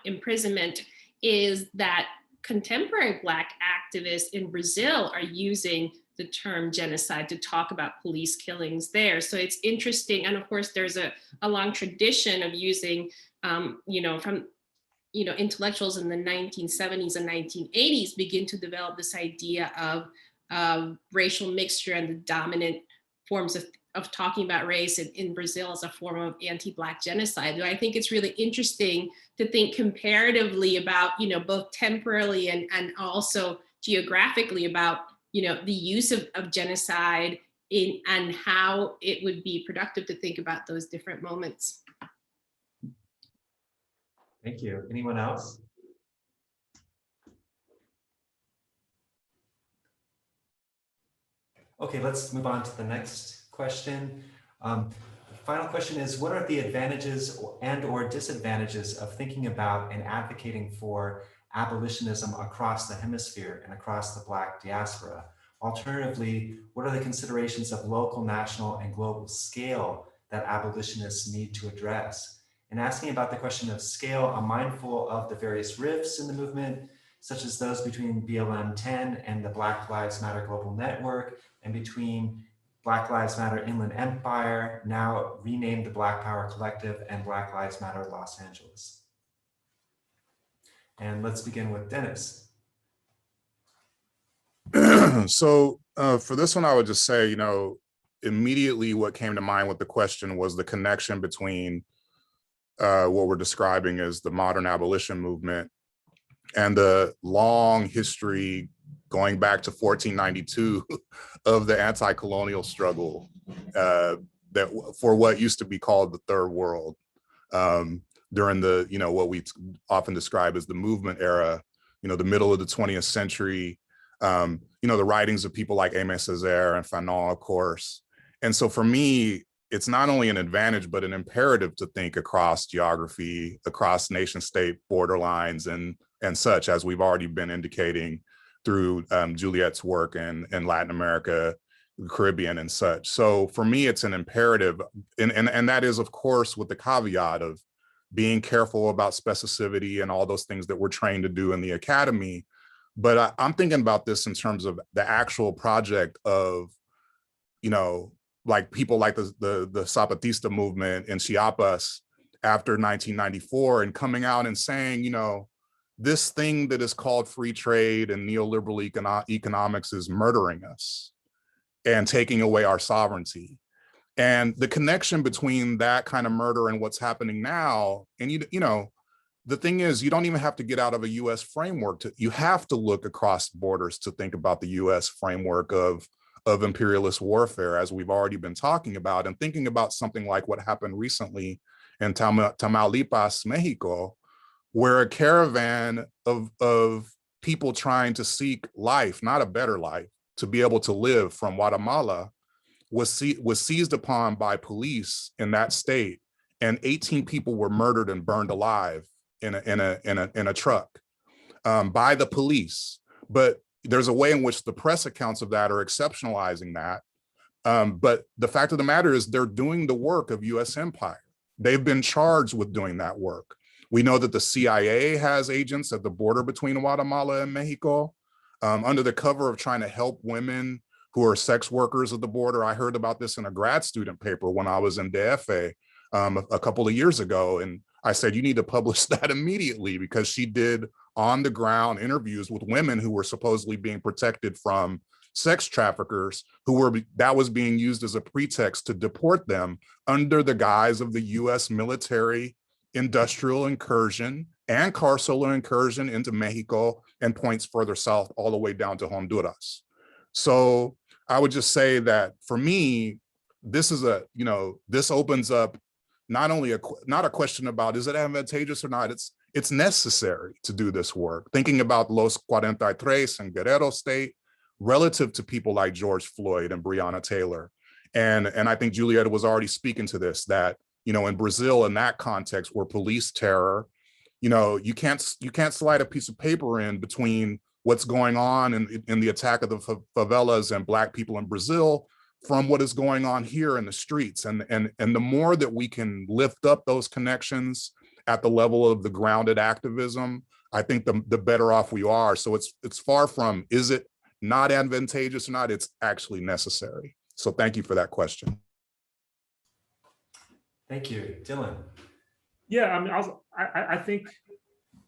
imprisonment, is that contemporary Black activists in Brazil are using the term genocide to talk about police killings there. So it's interesting. And of course, there's a long tradition of using, intellectuals in the 1970s and 1980s begin to develop this idea of racial mixture and the dominant forms of talking about race in Brazil as a form of anti-Black genocide. And I think it's really interesting to think comparatively about, both temporally and also geographically about, the use of genocide and how it would be productive to think about those different moments. Thank you. Anyone else? Okay, let's move on to the next question. The final question is, what are the advantages and/or disadvantages of thinking about and advocating for abolitionism across the hemisphere and across the Black diaspora? Alternatively, what are the considerations of local, national, and global scale that abolitionists need to address? In asking about the question of scale, I'm mindful of the various rifts in the movement, such as those between BLM 10 and the Black Lives Matter Global Network, and between Black Lives Matter Inland Empire, now renamed the Black Power Collective, and Black Lives Matter Los Angeles. And let's begin with Dennis. So For this one, I would just say, immediately what came to mind with the question was the connection between what we're describing as the modern abolition movement and the long history going back to 1492 of the anti-colonial struggle that for what used to be called the Third World during the, what we often describe as the movement era, the middle of the 20th century, the writings of people like Aimé Césaire and Fanon, of course. And so for me, it's not only an advantage, but an imperative to think across geography, across nation state borderlines and such, as we've already been indicating through Juliet's work in Latin America, the Caribbean and such. So for me, it's an imperative. And that is, of course, with the caveat of being careful about specificity and all those things that we're trained to do in the academy. But I'm thinking about this in terms of the actual project of, like people like the Zapatista movement in Chiapas after 1994 and coming out and saying, this thing that is called free trade and neoliberal economics is murdering us and taking away our sovereignty. And the connection between that kind of murder and what's happening now, and the thing is, you don't even have to get out of a US framework you have to look across borders to think about the US framework of imperialist warfare, as we've already been talking about, and thinking about something like what happened recently in Tamaulipas, Mexico, where a caravan of people trying to seek life, not a better life, to be able to live from Guatemala was seized upon by police in that state, and 18 people were murdered and burned alive in a truck by the police. But there's a way in which the press accounts of that are exceptionalizing that. But the fact of the matter is they're doing the work of US empire. They've been charged with doing that work. We know that the CIA has agents at the border between Guatemala and Mexico under the cover of trying to help women who are sex workers at the border. I heard about this in a grad student paper when I was in DFA a couple of years ago. And I said, you need to publish that immediately, because she did on the ground interviews with women who were supposedly being protected from sex traffickers that was being used as a pretext to deport them under the guise of the US military industrial incursion and carceral incursion into Mexico and points further south all the way down to Honduras. So I would just say that for me, this is this opens up not a question about is it advantageous or not, it's necessary to do this work. Thinking about Los 43 and Guerrero State relative to people like George Floyd and Breonna Taylor. And I think Julieta was already speaking to this, that, in Brazil, in that context where police terror, you can't slide a piece of paper in between what's going on in the attack of the favelas and Black people in Brazil from what is going on here in the streets. And the more that we can lift up those connections at the level of the grounded activism, I think the better off we are. So it's far from, is it not advantageous or not? It's actually necessary. So thank you for that question. Thank you. Dylan. Yeah, I think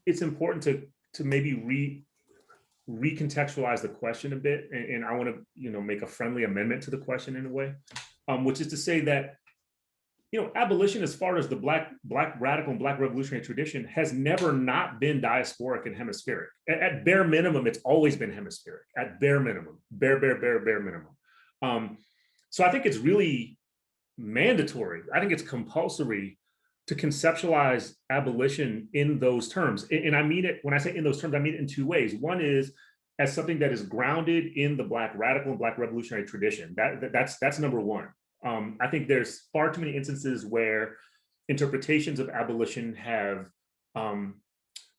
it's important to maybe recontextualize the question a bit, and I want to make a friendly amendment to the question in a way, which is to say that abolition, as far as the black radical and Black revolutionary tradition, has never not been diasporic and hemispheric. At bare minimum, it's always been hemispheric. At bare minimum, bare minimum. So I think it's really mandatory. I think it's compulsory to conceptualize abolition in those terms. And I mean it, when I say in those terms, I mean it in two ways. One is as something that is grounded in the Black radical and Black revolutionary tradition. That's number one. I think there's far too many instances where interpretations of abolition have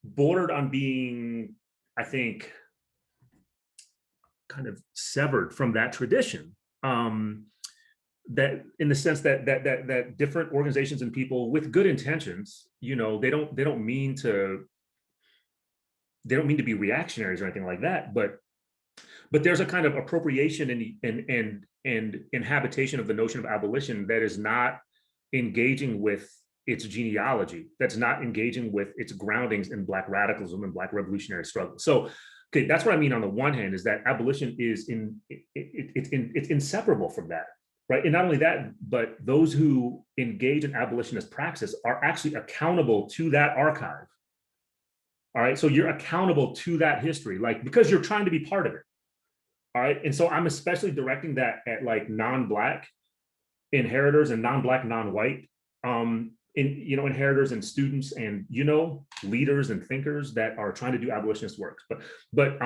bordered on being, I think, kind of severed from that tradition. That in the sense that different organizations and people with good intentions, they don't mean to be reactionaries or anything like that, but there's a kind of appropriation and inhabitation of the notion of abolition that is not engaging with its genealogy, that's not engaging with its groundings in Black radicalism and Black revolutionary struggle. So Okay, that's what I mean on the one hand, is that abolition is it's inseparable from that, right? And not only that, but those who engage in abolitionist praxis are actually accountable to that archive. All right, so you're accountable to that history, like, because you're trying to be part of it. All right, and so I'm especially directing that at like non-Black inheritors and non-Black, non-white inheritors and students and leaders and thinkers that are trying to do abolitionist work. But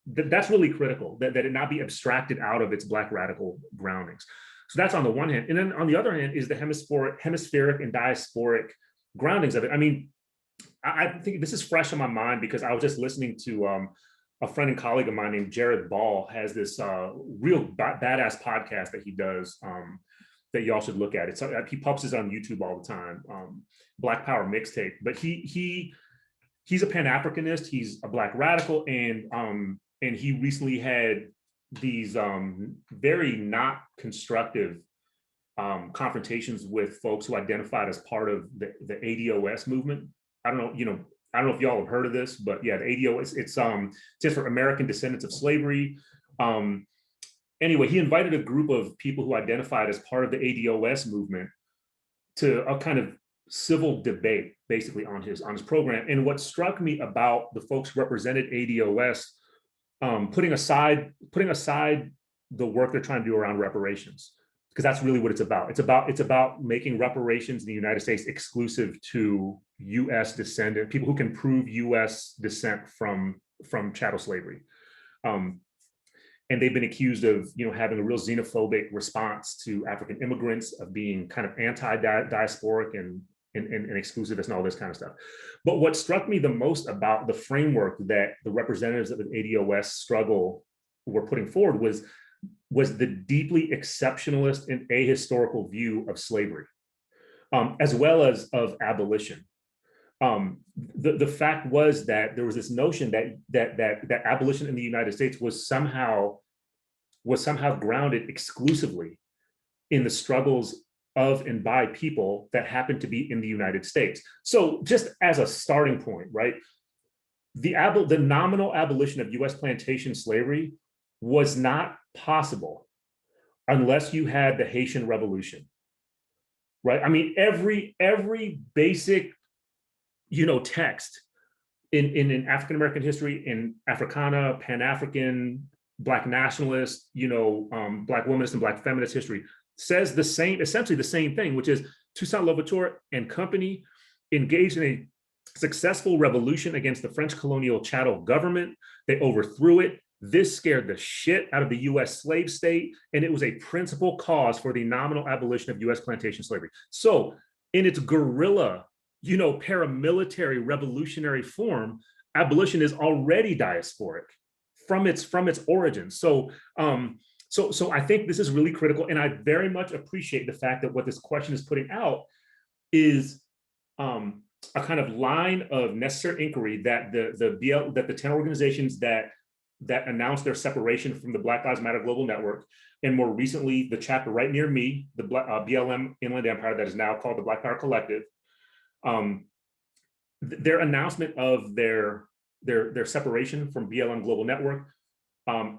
that's really critical, that it not be abstracted out of its Black radical groundings. So that's on the one hand, and then on the other hand is the hemispheric and diasporic groundings of it. I mean, I think this is fresh on my mind because I was just listening to a friend and colleague of mine named Jared Ball has this real badass podcast that he does that y'all should look at. He publishes on YouTube all the time, Black Power Mixtape. But he's a Pan-Africanist. He's a Black radical, and he recently had these very not constructive confrontations with folks who identified as part of the ADOS movement. I don't know if y'all have heard of this, but yeah, the ADOS, it's just for American Descendants of Slavery. Anyway, he invited a group of people who identified as part of the ADOS movement to a kind of civil debate, basically on his program. And what struck me about the folks who represented ADOS, putting aside the work they're trying to do around reparations, because that's really what it's about. It's about making reparations in the United States exclusive to U.S. descendant people who can prove U.S. descent from chattel slavery. And they've been accused of, having a real xenophobic response to African immigrants, of being kind of anti-diasporic and exclusivist and all this kind of stuff. But what struck me the most about the framework that the representatives of the ADOS struggle were putting forward was the deeply exceptionalist and ahistorical view of slavery, as well as of abolition. The fact was that there was this notion that abolition in the United States was somehow grounded exclusively in the struggles of and by people that happened to be in the United States. So just as a starting point, right, the nominal abolition of U.S. plantation slavery was not possible unless you had the Haitian Revolution, right? I mean, every basic text in African American history, in Africana, Pan-African, Black nationalist, Black womanist and Black feminist history says essentially the same thing, which is Toussaint Louverture and company engaged in a successful revolution against the French colonial chattel government. They overthrew it. This scared the shit out of the U.S. slave state, and it was a principal cause for the nominal abolition of U.S. plantation slavery. So in its guerrilla, paramilitary revolutionary form, abolition is already diasporic from its origins. So I think this is really critical, and I very much appreciate the fact that what this question is putting out is a kind of line of necessary inquiry that the 10 organizations that announced their separation from the Black Lives Matter Global Network, and more recently the chapter right near me, the BLM Inland Empire, that is now called the Black Power Collective. Their announcement of their separation from BLM Global Network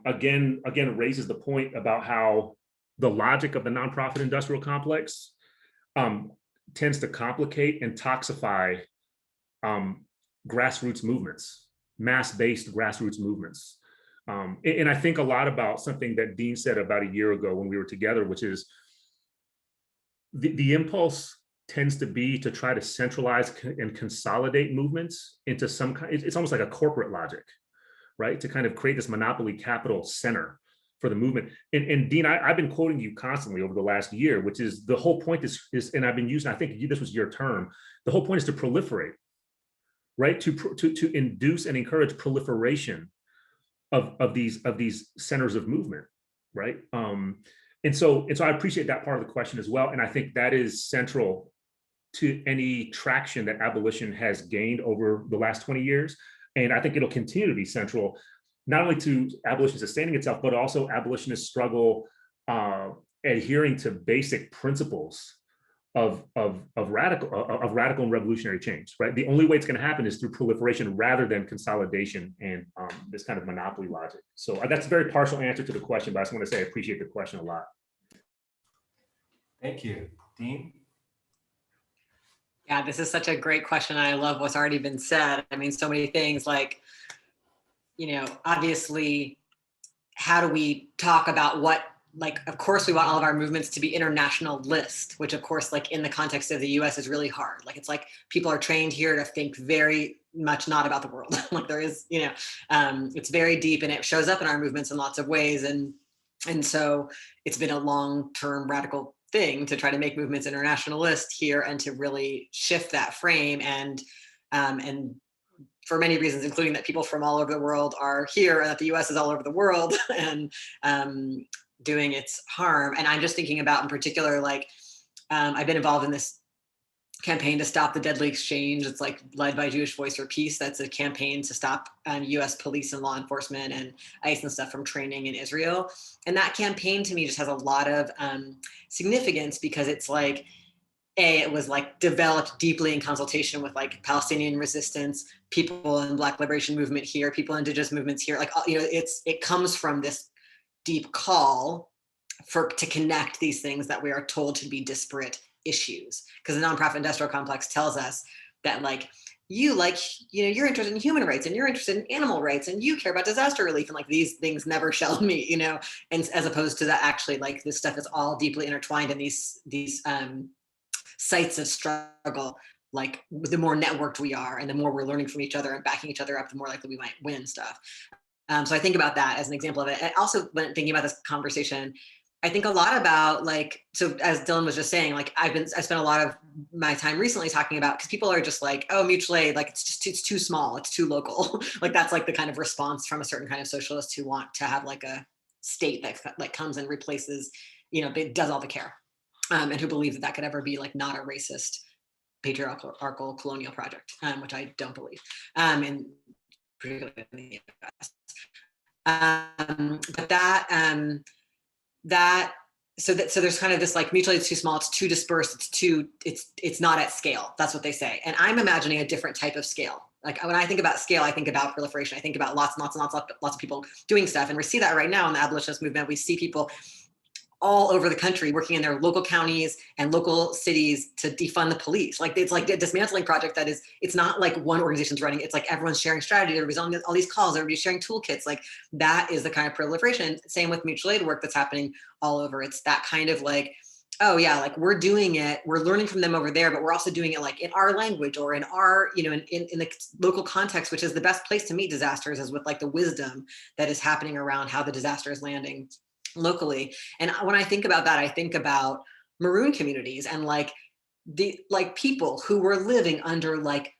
again raises the point about how the logic of the nonprofit industrial complex tends to complicate and toxify grassroots movements, mass-based grassroots movements. And I think a lot about something that Dean said about a year ago when we were together, which is the impulse tends to be to try to centralize and consolidate movements into some kind, it's almost like a corporate logic, right? To kind of create this monopoly capital center for the movement. And Dean, I've been quoting you constantly over the last year, which is the whole point is, and I've been using, I think this was your term, the whole point is to proliferate, right? To induce and encourage proliferation of these centers of movement, right? And so I appreciate that part of the question as well. And I think that is central to any traction that abolition has gained over the last 20 years. And I think it'll continue to be central, not only to abolition sustaining itself, but also abolitionists struggle adhering to basic principles radical and revolutionary change, right? The only way it's going to happen is through proliferation rather than consolidation and this kind of monopoly logic. So that's a very partial answer to the question, but I just want to say I appreciate the question a lot. Thank you. Dean? Yeah, this is such a great question. I love what's already been said. I mean, so many things like, obviously, how do we talk about what, like, of course, we want all of our movements to be internationalist, which of course, like in the context of the US is really hard. Like, it's like people are trained here to think very much not about the world. Like there is, it's very deep and it shows up in our movements in lots of ways. And so it's been a long-term radical thing to try to make movements internationalist here and to really shift that frame and for many reasons, including that people from all over the world are here and that the US is all over the world and doing its harm. And I'm just thinking about in particular, like I've been involved in this campaign to stop the deadly exchange. It's like led by Jewish Voice for Peace. That's a campaign to stop US police and law enforcement and ICE and stuff from training in Israel. And that campaign to me just has a lot of significance because it's like, it was like developed deeply in consultation with like Palestinian resistance, people in Black liberation movement here, people in indigenous movements here. Like, it comes from this deep call to connect these things that we are told to be disparate issues. Because the nonprofit industrial complex tells us that like, you're interested in human rights and you're interested in animal rights and you care about disaster relief and like these things never shall meet, and as opposed to that actually like this stuff is all deeply intertwined in these sites of struggle, like the more networked we are and the more we're learning from each other and backing each other up, the more likely we might win stuff. So I think about that as an example of it. And also when thinking about this conversation, I think a lot about like, so as Dylan was just saying, like I spent a lot of my time recently talking about, because people are just like, oh, mutual aid, like it's too small, it's too local. Like that's like the kind of response from a certain kind of socialist who want to have like a state that like comes and replaces, it does all the care. And who believe that could ever be like not a racist patriarchal colonial project, which I don't believe, and particularly in the US. But so there's kind of this like mutual aid is too small, it's too dispersed, it's not at scale. That's what they say. And I'm imagining a different type of scale. Like when I think about scale, I think about proliferation. I think about lots of people doing stuff. And we see that right now in the abolitionist movement. We see people all over the country working in their local counties and local cities to defund the police. Like it's like a dismantling project that is, it's not like one organization's running, it's like everyone's sharing strategy, everybody's on all these calls, everybody's sharing toolkits. Like that is the kind of proliferation. Same with mutual aid work that's happening all over. It's that kind of like, oh yeah, like we're doing it, we're learning from them over there, but we're also doing it like in our language or in our, in the local context, which is the best place to meet disasters is with like the wisdom that is happening around how the disaster is landing locally. And when I think about that, I think about maroon communities and like people who were living under like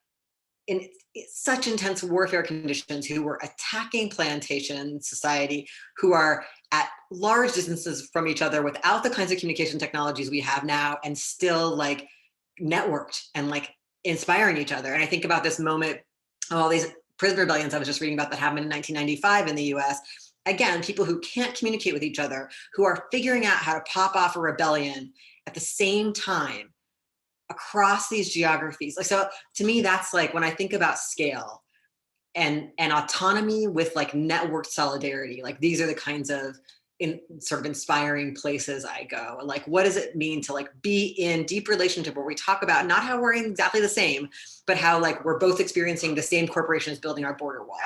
in such intense warfare conditions, who were attacking plantation society, who are at large distances from each other without the kinds of communication technologies we have now, and still like networked and like inspiring each other. And I think about this moment of all these prison rebellions I was just reading about that happened in 1995 in the US. Again, people who can't communicate with each other, who are figuring out how to pop off a rebellion at the same time across these geographies. Like, so to me, that's like when I think about scale and autonomy with like networked solidarity, like these are the kinds of sort of inspiring places I go. Like, what does it mean to like be in deep relationship where we talk about not how we're exactly the same, but how like we're both experiencing the same corporation is building our border wall.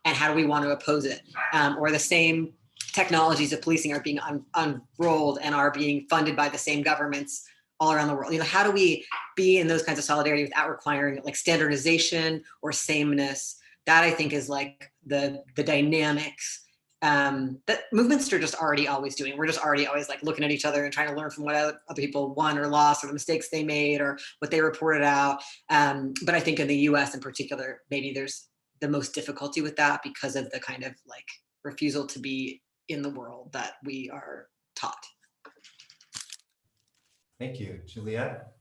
And how do we want to oppose it? Or the same technologies of policing are being unrolled and are being funded by the same governments all around the world. How do we be in those kinds of solidarity without requiring like standardization or sameness? That I think is like the dynamics that movements are just already always doing. We're just already always like looking at each other and trying to learn from what other people won or lost or the mistakes they made or what they reported out. But I think in the US in particular, maybe there's the most difficulty with that because of the kind of like refusal to be in the world that we are taught. Thank you. Juliet?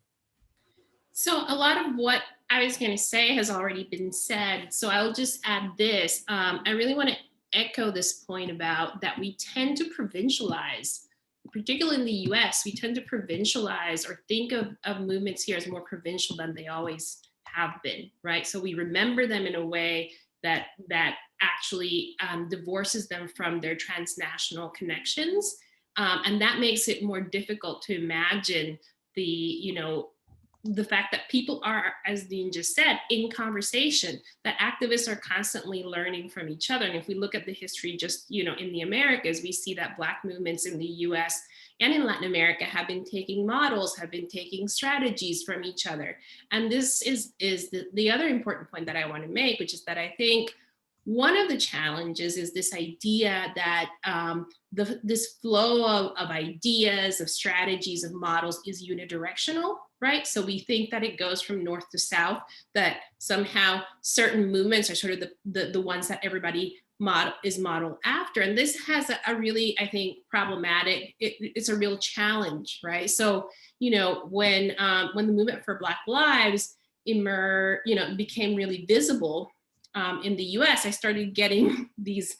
So a lot of what I was going to say has already been said. So I'll just add this. I really want to echo this point about that we tend to provincialize particularly in the US, we tend to provincialize or think of movements here as more provincial than they always have been, right? So we remember them in a way that actually divorces them from their transnational connections. And that makes it more difficult to imagine the fact that people are, as Dean just said, in conversation, that activists are constantly learning from each other. And if we look at the history just, in the Americas, we see that Black movements in the US and in Latin America have been taking models, have been taking strategies from each other. And this is the other important point that I want to make, which is that I think one of the challenges is this idea that this flow of ideas, of strategies, of models is unidirectional, right? So we think that it goes from north to south, that somehow certain movements are sort of the ones that everybody is modeled after. And this has a really, I think, problematic, it's a real challenge, right? So, when the movement for Black Lives became really visible, in the US, I started getting these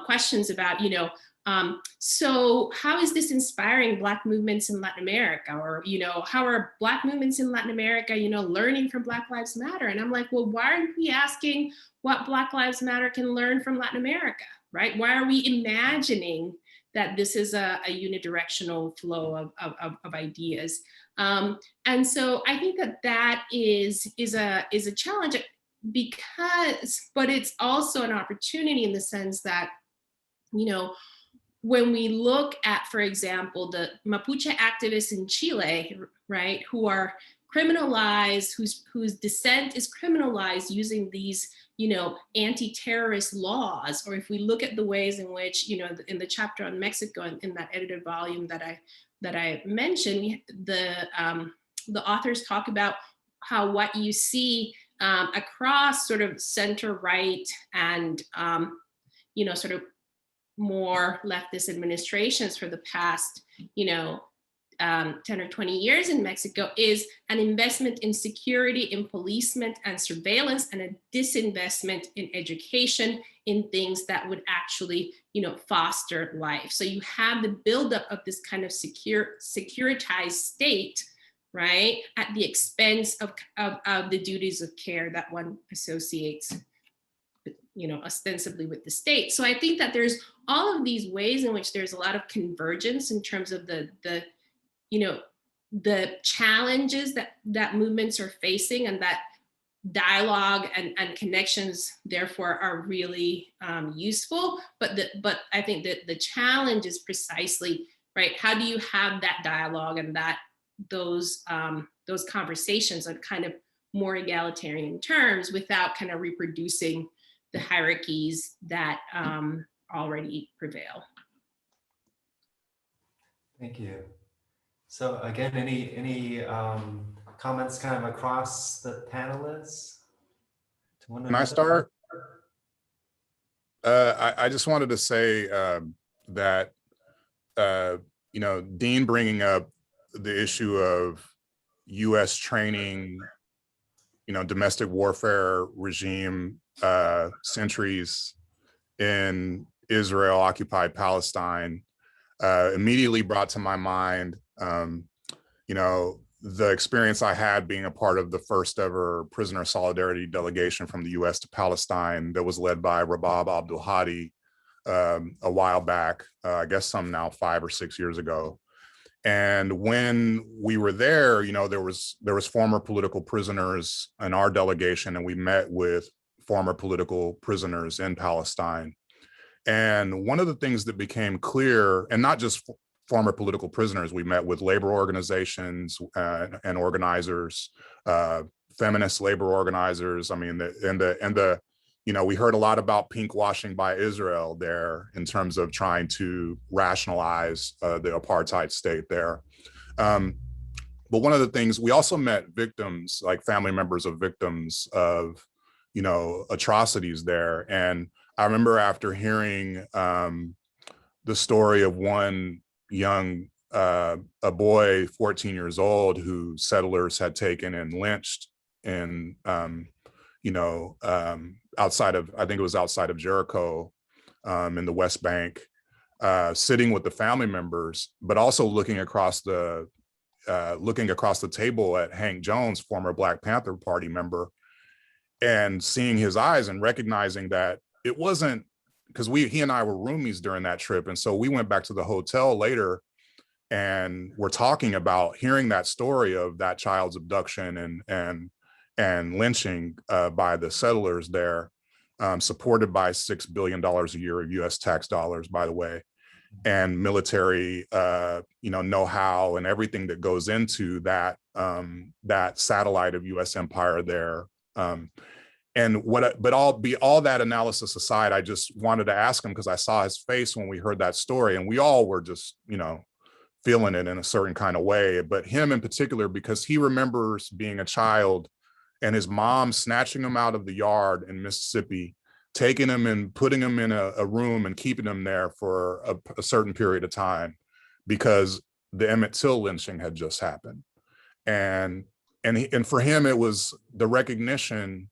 questions about, so how is this inspiring Black movements in Latin America? Or, how are Black movements in Latin America, learning from Black Lives Matter? And I'm like, well, why aren't we asking what Black Lives Matter can learn from Latin America, right? Why are we imagining that this is a unidirectional flow of ideas? And so I think that is a challenge. But it's also an opportunity in the sense that, when we look at, for example, the Mapuche activists in Chile, right, who are criminalized, whose dissent is criminalized using these, anti-terrorist laws, or if we look at the ways in which, in the chapter on Mexico, in that edited volume that I mentioned, the authors talk about how what you see across sort of center right and, sort of more leftist administrations for the past, 10 or 20 years in Mexico is an investment in security, in policement and surveillance, and a disinvestment in education, in things that would actually, foster life. So you have the buildup of this kind of securitized state, right, at the expense of the duties of care that one associates, ostensibly with the state. So I think that there's all of these ways in which there's a lot of convergence in terms of the challenges that movements are facing, and that dialogue and connections therefore are really useful. But I think that the challenge is precisely, right, how do you have that dialogue and those conversations on kind of more egalitarian terms without kind of reproducing the hierarchies that already prevail. Thank you. So again, any comments kind of across the panelists? Can I start? I just wanted to say that, Dean bringing up the issue of US training, domestic warfare regime sentries in Israel occupied Palestine immediately brought to my mind, the experience I had being a part of the first ever prisoner solidarity delegation from the US to Palestine that was led by Rabab Abdul Hadi a while back, I guess some now 5 or 6 years ago. And when we were there, there was former political prisoners in our delegation, and we met with former political prisoners in Palestine. And one of the things that became clear, and not just former political prisoners, we met with labor organizations and organizers, feminist labor organizers. I mean, we heard a lot about pink washing by Israel there in terms of trying to rationalize the apartheid state there. But one of the things, we also met victims, like family members of victims of, atrocities there. And I remember after hearing the story of one young, a boy, 14 years old, who settlers had taken and lynched in, outside of, I think it was outside of Jericho in the West Bank. sitting with the family members, but also looking across the table at Hank Jones, former Black Panther Party member, and seeing his eyes and recognizing that it wasn't, because he and I were roomies during that trip. And so we went back to the hotel later and we're talking about hearing that story of that child's abduction and lynching by the settlers there, supported by $6 billion a year of US tax dollars, by the way, and military know-how and everything that goes into that that satellite of US empire there. But all that analysis aside, I just wanted to ask him, because I saw his face when we heard that story, and we all were just, feeling it in a certain kind of way. But him in particular, because he remembers being a child and his mom snatching him out of the yard in Mississippi, taking him and putting him in a room and keeping him there for a certain period of time because the Emmett Till lynching had just happened. And for him, it was the recognition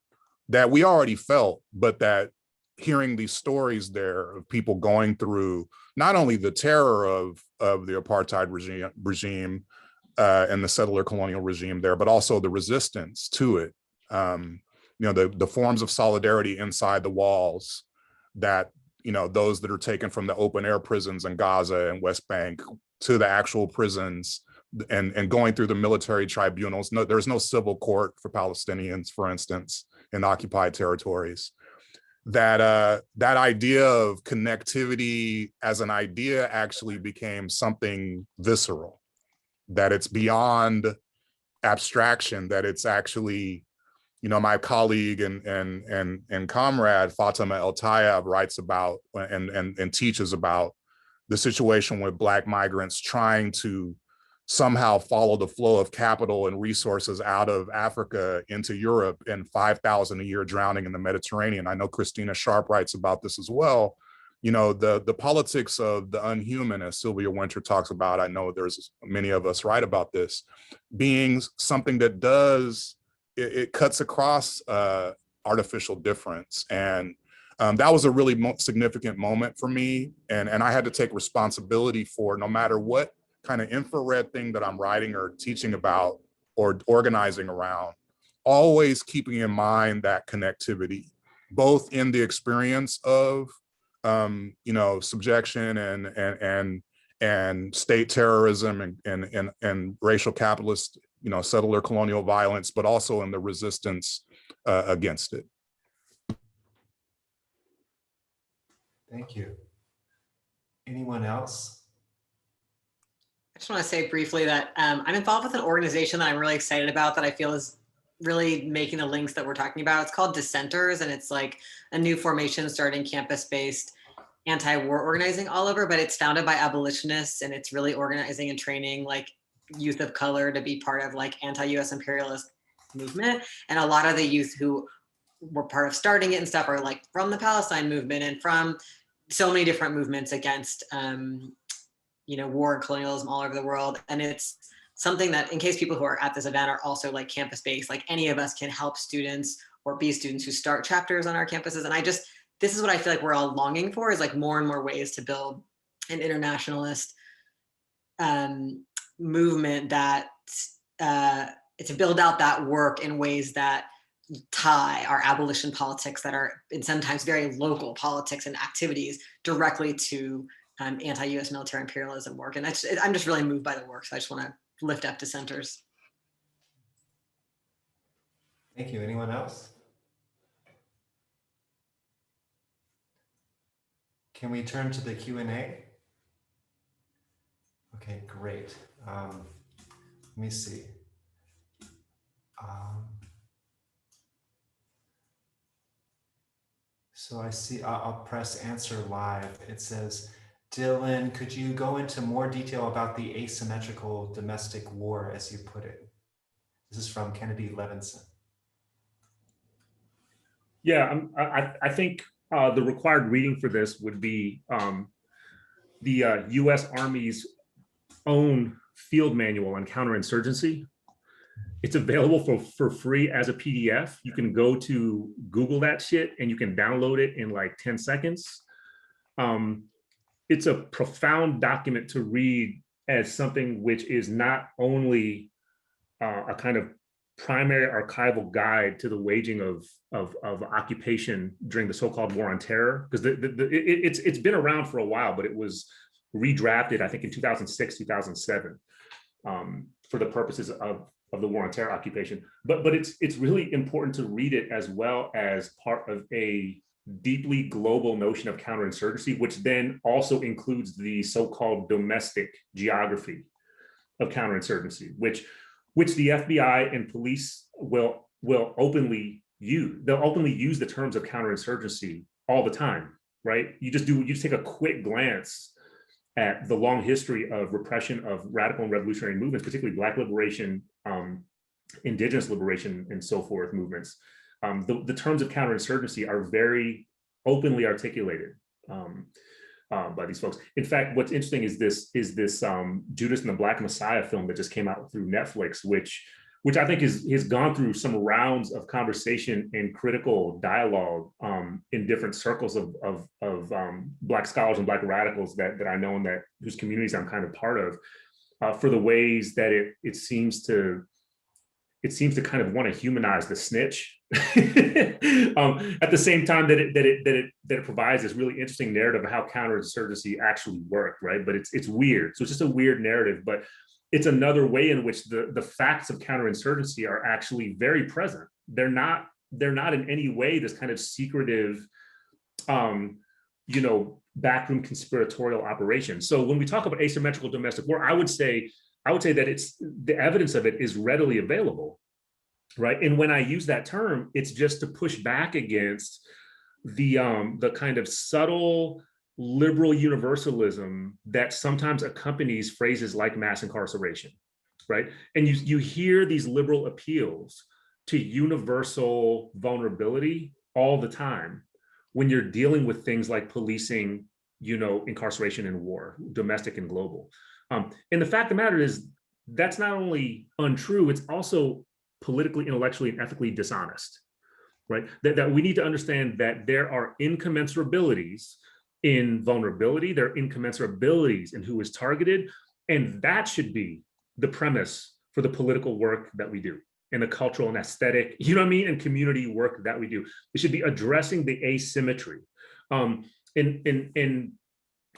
that we already felt, but that hearing these stories there of people going through not only the terror of the apartheid regime and the settler colonial regime there, but also the resistance to it. The forms of solidarity inside the walls that, those that are taken from the open air prisons in Gaza and West Bank to the actual prisons and going through the military tribunals. No, there's no civil court for Palestinians, for instance, in occupied territories. That idea of connectivity as an idea actually became something visceral, that it's beyond abstraction, that it's actually, my colleague and comrade Fatima El Tayeb writes about and teaches about the situation with Black migrants trying to somehow follow the flow of capital and resources out of Africa into Europe, and 5,000 a year drowning in the Mediterranean. I know Christina Sharp writes about this as well. The politics of the unhuman, as Sylvia Winter talks about, I know there's many of us write about this, being something that it cuts across artificial difference. And that was a really significant moment for me. And I had to take responsibility for, no matter what kind of infrared thing that I'm writing or teaching about or organizing around, always keeping in mind that connectivity, both in the experience of subjection and state terrorism and racial capitalist, settler colonial violence, but also in the resistance against it. Thank you. Anyone else? I just want to say briefly that I'm involved with an organization that I'm really excited about, that I feel is really making the links that we're talking about. It's called Dissenters, and it's like a new formation starting campus-based anti-war organizing all over, but it's founded by abolitionists, and it's really organizing and training like youth of color to be part of like anti-US imperialist movement. And a lot of the youth who were part of starting it and stuff are like from the Palestine movement and from so many different movements against war and colonialism all over the world. And it's something that, in case people who are at this event are also like campus-based, like any of us can help students or be students who start chapters on our campuses. And this is what I feel like we're all longing for, is like more and more ways to build an internationalist movement that to build out that work in ways that tie our abolition politics that are in sometimes very local politics and activities directly to anti-US military imperialism work. And I'm just really moved by the work. So I just want to lift up dissenters. Thank you. Anyone else? Can we turn to the Q&A? Okay, great. Let me see. So I see, I'll press answer live. It says, Dylan, could you go into more detail about the asymmetrical domestic war, as you put it? This is from Kennedy Levinson. Yeah, I think the required reading for this would be the US Army's own field manual on counterinsurgency. It's available for free as a PDF. You can go to Google that shit and you can download it in like 10 seconds. it's a profound document to read as something which is not only a kind of primary archival guide to the waging of occupation during the so-called War on Terror, because it's been around for a while, but it was redrafted, I think, in 2006, 2007, for the purposes of the War on Terror occupation. But it's really important to read it as well as part of a deeply global notion of counterinsurgency, which then also includes the so-called domestic geography of counterinsurgency, which the FBI and police will openly use. They'll openly use the terms of counterinsurgency all the time, right? You just take a quick glance at the long history of repression of radical and revolutionary movements, particularly Black liberation, indigenous liberation, and so forth movements. The terms of counterinsurgency are very openly articulated by these folks. In fact, what's interesting is this Judas and the Black Messiah film that just came out through Netflix, which I think has gone through some rounds of conversation and critical dialogue in different circles of Black scholars and Black radicals that I know and whose communities I'm kind of part of, for the ways that it seems to kind of want to humanize the snitch, at the same time that it provides this really interesting narrative of how counterinsurgency actually worked, right? But it's weird. So it's just a weird narrative, but it's another way in which the facts of counterinsurgency are actually very present. They're not in any way this kind of secretive, backroom conspiratorial operation. So when we talk about asymmetrical domestic war, I would say that the evidence of it is readily available, right? And when I use that term, it's just to push back against the kind of subtle liberal universalism that sometimes accompanies phrases like mass incarceration, right? And you hear these liberal appeals to universal vulnerability all the time when you're dealing with things like policing, incarceration and war, domestic and global. And the fact of the matter is, that's not only untrue, it's also politically, intellectually, and ethically dishonest, right? That we need to understand that there are incommensurabilities in vulnerability, there are incommensurabilities in who is targeted, and that should be the premise for the political work that we do, and the cultural and aesthetic, and community work that we do. It should be addressing the asymmetry. And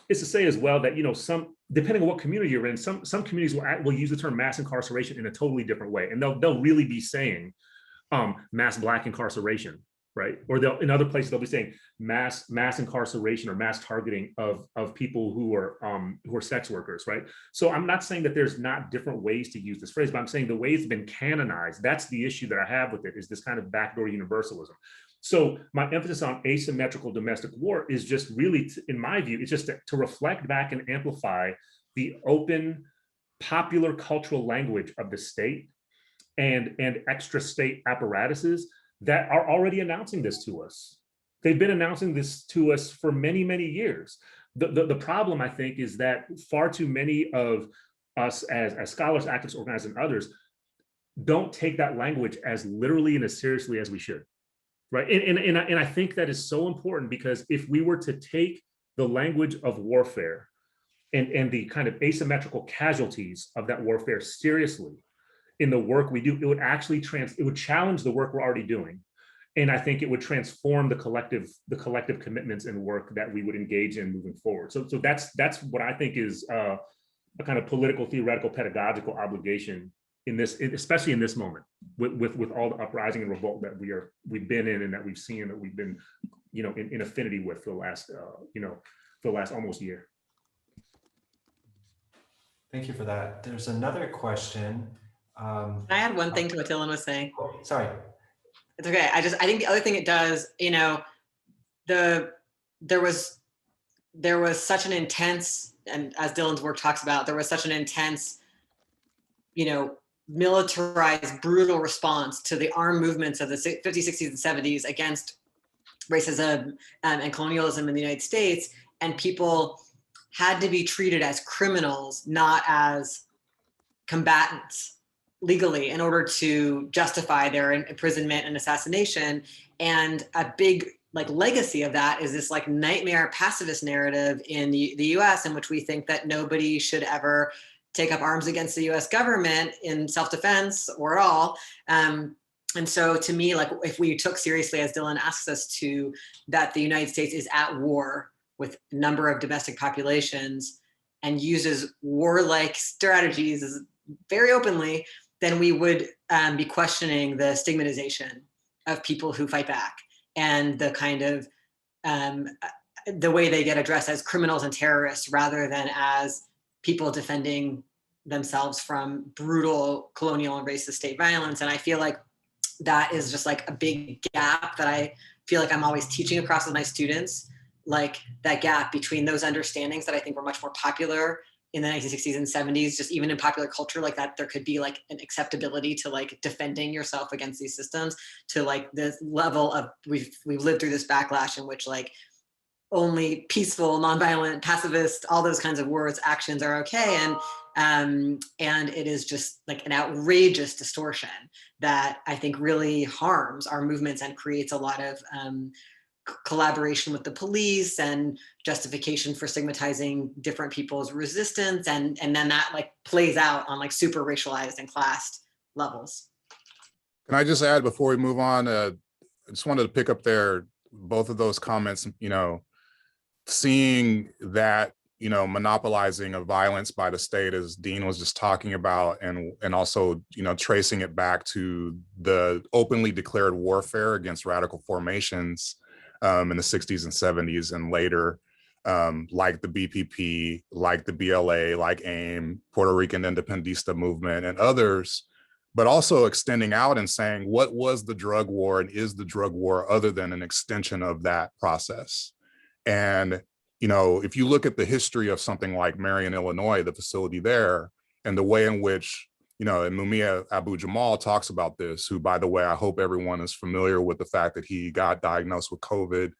it's to say as well that, some, depending on what community you're in, some communities will use the term mass incarceration in a totally different way. And they'll really be saying mass Black incarceration, right? Or in other places, they'll be saying mass incarceration or mass targeting of people who are sex workers, right? So I'm not saying that there's not different ways to use this phrase, but I'm saying the way it's been canonized, that's the issue that I have with it, is this kind of backdoor universalism. So my emphasis on asymmetrical domestic war is just really, in my view, it's just to reflect back and amplify the open, popular cultural language of the state and extra state apparatuses that are already announcing this to us. They've been announcing this to us for many, many years. The problem, I think, is that far too many of us as scholars, activists, organizers, and others don't take that language as literally and as seriously as we should. Right. And I think that is so important, because if we were to take the language of warfare and the kind of asymmetrical casualties of that warfare seriously in the work we do, it would actually it would challenge the work we're already doing. And I think it would transform the collective commitments and work that we would engage in moving forward. So that's what I think is a kind of political, theoretical, pedagogical obligation in this, especially in this moment, with all the uprising and revolt that we've been in and that we've seen, that we've been, in affinity with for the last almost year. Thank you for that. There's another question. Can I add one thing to what Dylan was saying? Oh, sorry. It's okay. I think the other thing it does, there was such an intense, and as Dylan's work talks about, there was such an intense, militarized, brutal response to the armed movements of the 50s, 60s, and 70s against racism and colonialism in the United States. And people had to be treated as criminals, not as combatants legally, in order to justify their imprisonment and assassination. And a big like legacy of that is this like nightmare pacifist narrative in the US, in which we think that nobody should ever take up arms against the US government in self-defense or at all. And so to me, like if we took seriously, as Dylan asks us to, that the United States is at war with a number of domestic populations and uses warlike strategies very openly, then we would be questioning the stigmatization of people who fight back and the kind of the way they get addressed as criminals and terrorists rather than as people defending themselves from brutal colonial and racist state violence. And I feel like that is just like a big gap that I feel like I'm always teaching across with my students, like that gap between those understandings that I think were much more popular in the 1960s and 70s, just even in popular culture, like that there could be like an acceptability to like defending yourself against these systems, to like this level of we've lived through this backlash in which like only peaceful, nonviolent, pacifist, all those kinds of words, actions are okay. And it is just like an outrageous distortion that I think really harms our movements and creates a lot of collaboration with the police and justification for stigmatizing different people's resistance. And then that like plays out on like super racialized and classed levels. Can I just add before we move on, I just wanted to pick up there, both of those comments, you know, seeing that, you know, monopolizing of violence by the state, as Dean was just talking about, and also, you know, tracing it back to the openly declared warfare against radical formations in the 60s and 70s and later, like the BPP, like the BLA, like AIM, Puerto Rican Independentista movement, and others, but also extending out and saying, what was the drug war and is the drug war other than an extension of that process? And, you know, if you look at the history of something like Marion, Illinois, the facility there, and the way in which, you know, and Mumia Abu-Jamal talks about this, who, by the way, I hope everyone is familiar with the fact that he got diagnosed with COVID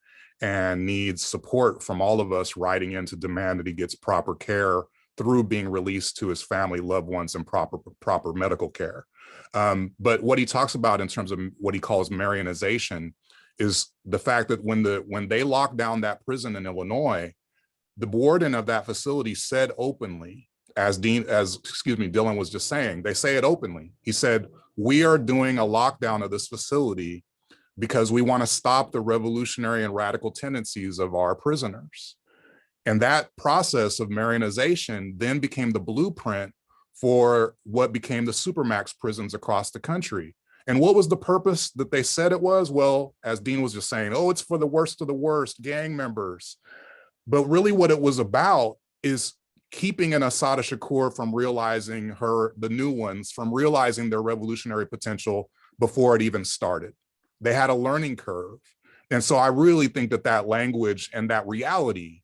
and needs support from all of us writing in to demand that he gets proper care through being released to his family, loved ones, and proper medical care. But what he talks about in terms of what he calls Marionization is the fact that when they locked down that prison in Illinois, the warden of that facility said openly, as Dylan was just saying, they say it openly. He said, we are doing a lockdown of this facility because we want to stop the revolutionary and radical tendencies of our prisoners. And that process of Marionization then became the blueprint for what became the supermax prisons across the country. And what was the purpose that they said it was? Well, as Dean was just saying, oh, it's for the worst of the worst, gang members. But really what it was about is keeping an Assata Shakur from realizing the new ones, from realizing their revolutionary potential before it even started. They had a learning curve. And so I really think that that language and that reality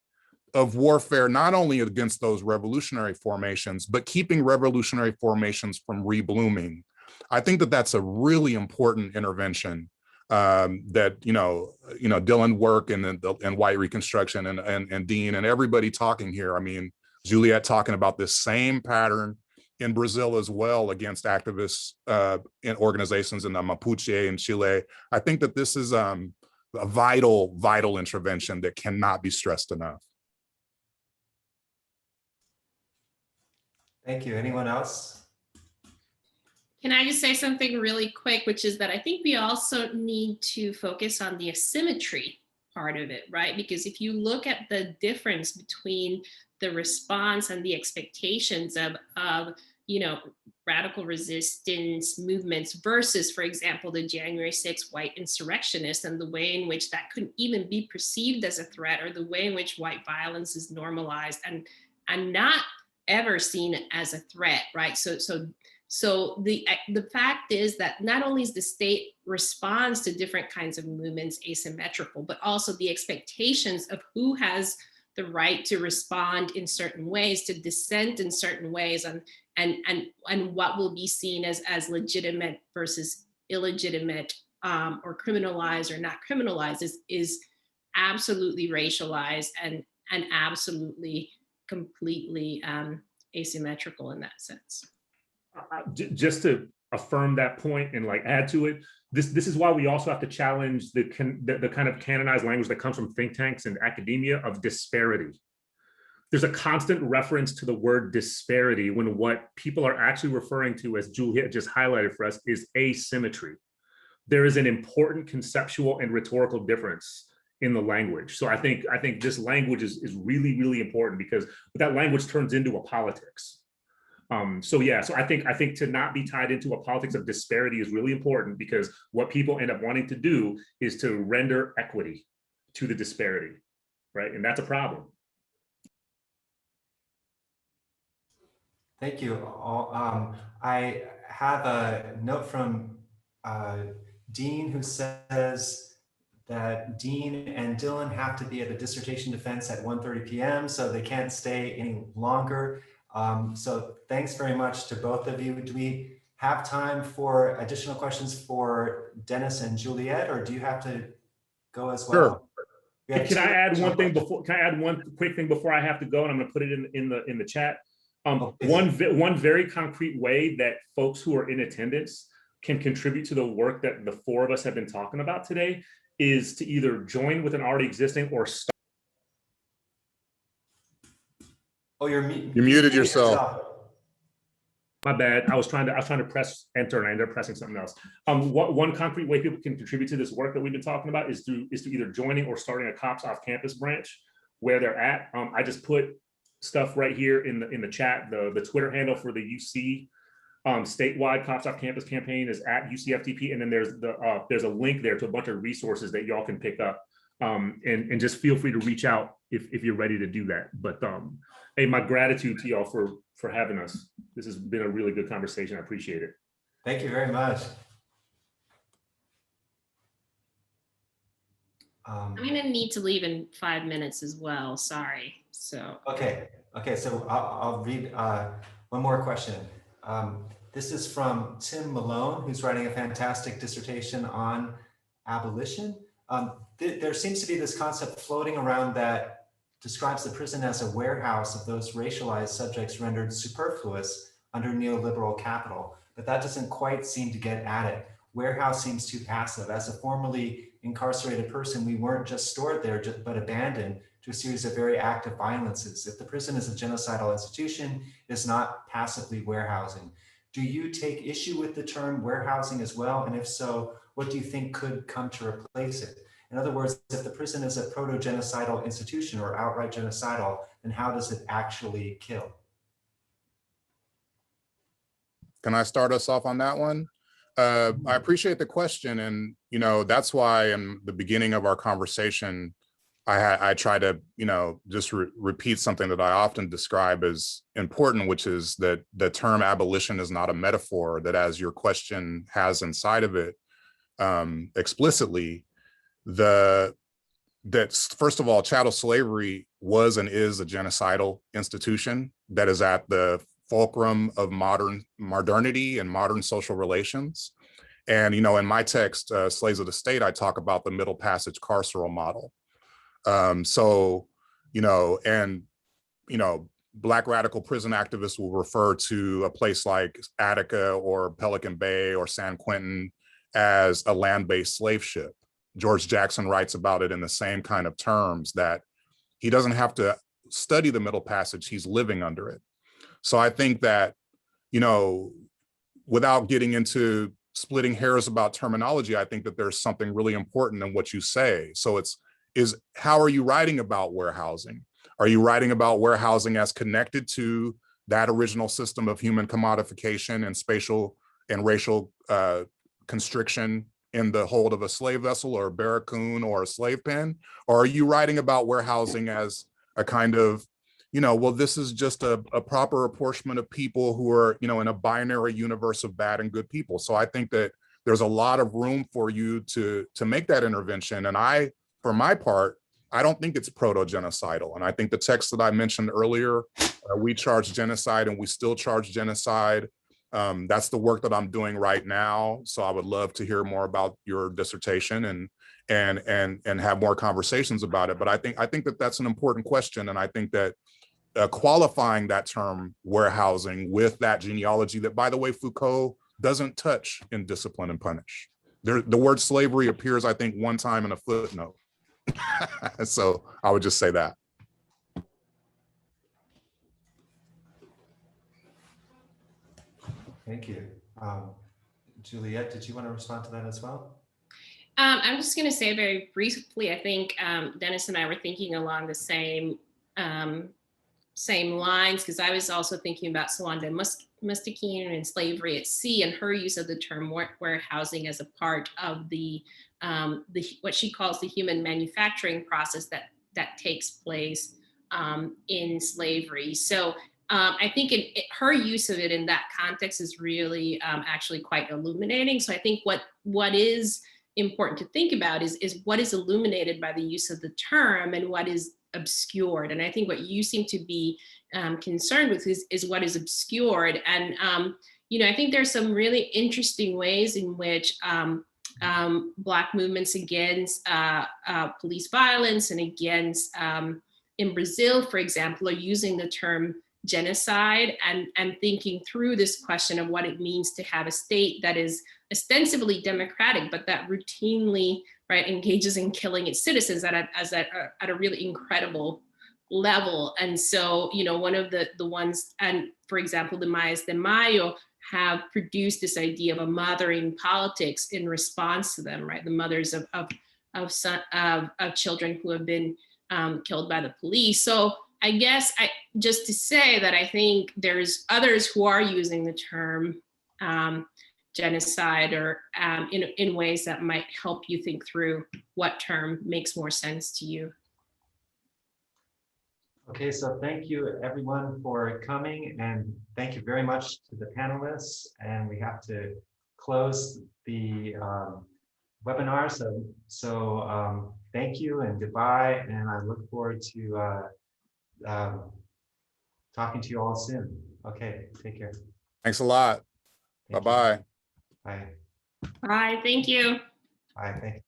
of warfare, not only against those revolutionary formations, but keeping revolutionary formations from reblooming, I think that that's a really important intervention that, you know, Dylan work and white reconstruction and Dean and everybody talking here. I mean, Juliet talking about this same pattern in Brazil as well against activists in organizations in the Mapuche in Chile. I think that this is a vital intervention that cannot be stressed enough. Thank you. Anyone else? Can I just say something really quick, which is that I think we also need to focus on the asymmetry part of it, right? Because if you look at the difference between the response and the expectations of you know, radical resistance movements versus, for example, the January 6th white insurrectionists, and the way in which that couldn't even be perceived as a threat, or the way in which white violence is normalized and not ever seen as a threat, right? So the fact is that not only is the state responds to different kinds of movements asymmetrical, but also the expectations of who has the right to respond in certain ways, to dissent in certain ways, and what will be seen as legitimate versus illegitimate, or criminalized or not criminalized, is absolutely racialized and absolutely completely asymmetrical in that sense. Just to affirm that point and like add to it. This is why we also have to challenge the kind of canonized language that comes from think tanks and academia of disparity. There's a constant reference to the word disparity when what people are actually referring to, as Juliet just highlighted for us, is asymmetry. There is an important conceptual and rhetorical difference in the language. So I think this language is really, really important, because that language turns into a politics. So I think to not be tied into a politics of disparity is really important, because what people end up wanting to do is to render equity to the disparity, right? And that's a problem. Thank you all. I have a note from Dean, who says that Dean and Dylan have to be at a dissertation defense at 1:30 p.m. so they can't stay any longer. So thanks very much to both of you. Do we have time for additional questions for Dennis and Juliet, or do you have to go as well? Sure. Can I add one thing before? Can I add one quick thing before I have to go? And I'm going to put it in the chat. One very concrete way that folks who are in attendance can contribute to the work that the four of us have been talking about today is to either join with an already existing or start. Oh, you muted yourself. My bad. I was trying to press enter and I ended up pressing something else. One concrete way people can contribute to this work that we've been talking about is to either joining or starting a COPS off-campus branch where they're at. I just put stuff right here in the chat. The Twitter handle for the UC statewide COPS off campus campaign is at UCFTP, and then there's a link there to a bunch of resources that y'all can pick up, and just feel free to reach out if you're ready to do that. But hey, my gratitude to y'all for having us. This has been a really good conversation. I appreciate it. Thank you very much. I'm gonna need to leave in 5 minutes as well. Sorry. So okay. So I'll read one more question. This is from Tim Malone, who's writing a fantastic dissertation on abolition. There seems to be this concept floating around that describes the prison as a warehouse of those racialized subjects rendered superfluous under neoliberal capital, but that doesn't quite seem to get at it. Warehouse seems too passive. As a formerly incarcerated person, we weren't just stored there, but abandoned to a series of very active violences. If the prison is a genocidal institution, it is not passively warehousing. Do you take issue with the term warehousing as well? And if so, what do you think could come to replace it? In other words, if the prison is a proto-genocidal institution or outright genocidal, then how does it actually kill? Can I start us off on that one? I appreciate the question. And, that's why in the beginning of our conversation, I try to, just repeat something that I often describe as important, which is that the term abolition is not a metaphor, that as your question has inside of it explicitly, that first of all, chattel slavery was and is a genocidal institution that is at the fulcrum of modernity and modern social relations. And, in my text, Slaves of the State, I talk about the Middle Passage carceral model. Black radical prison activists will refer to a place like Attica or Pelican Bay or San Quentin as a land-based slave ship. George Jackson writes about it in the same kind of terms, that he doesn't have to study the Middle Passage, he's living under it. So I think that, without getting into splitting hairs about terminology, I think that there's something really important in what you say. So how are you writing about warehousing? Are you writing about warehousing as connected to that original system of human commodification and spatial and racial constriction in the hold of a slave vessel or a barracoon or a slave pen? Or are you writing about warehousing as a kind of, well, this is just a proper apportionment of people who are, in a binary universe of bad and good people. So I think that there's a lot of room for you to make that intervention. And for my part, I don't think it's proto-genocidal. And I think the text that I mentioned earlier, we charge genocide and we still charge genocide. That's the work that I'm doing right now. So I would love to hear more about your dissertation and have more conversations about it. But I think that that's an important question. And I think that qualifying that term warehousing with that genealogy that, by the way, Foucault doesn't touch in Discipline and Punish. The word slavery appears, I think, one time in a footnote. So I would just say that. Thank you. Juliet, did you want to respond to that as well? I'm just going to say very briefly, I think Dennis and I were thinking along the same lines, because I was also thinking about Sawanda Mustaquin and Slavery at Sea and her use of the term warehousing as a part of the what she calls the human manufacturing process that takes place in slavery. So I think her use of it in that context is really actually quite illuminating. So I think what is important to think about is what is illuminated by the use of the term and what is obscured. And I think what you seem to be concerned with is what is obscured. And I think there's some really interesting ways in which Black movements against police violence and against, in Brazil, for example, are using the term genocide and thinking through this question of what it means to have a state that is ostensibly democratic, but that routinely, right, engages in killing its citizens at a really incredible level. And so, one of the ones, and for example, the Mayas de Mayo have produced this idea of a mothering politics in response to them, right? The mothers of children who have been killed by the police. So I guess just to say that I think there's others who are using the term genocide or in ways that might help you think through what term makes more sense to you. Okay, so thank you everyone for coming, and thank you very much to the panelists. And we have to close the webinar. So thank you and goodbye. And I look forward to talking to you all soon. Okay, take care. Thanks a lot. Thank you. Bye-bye. Bye. Bye, thank you. Bye, thank you.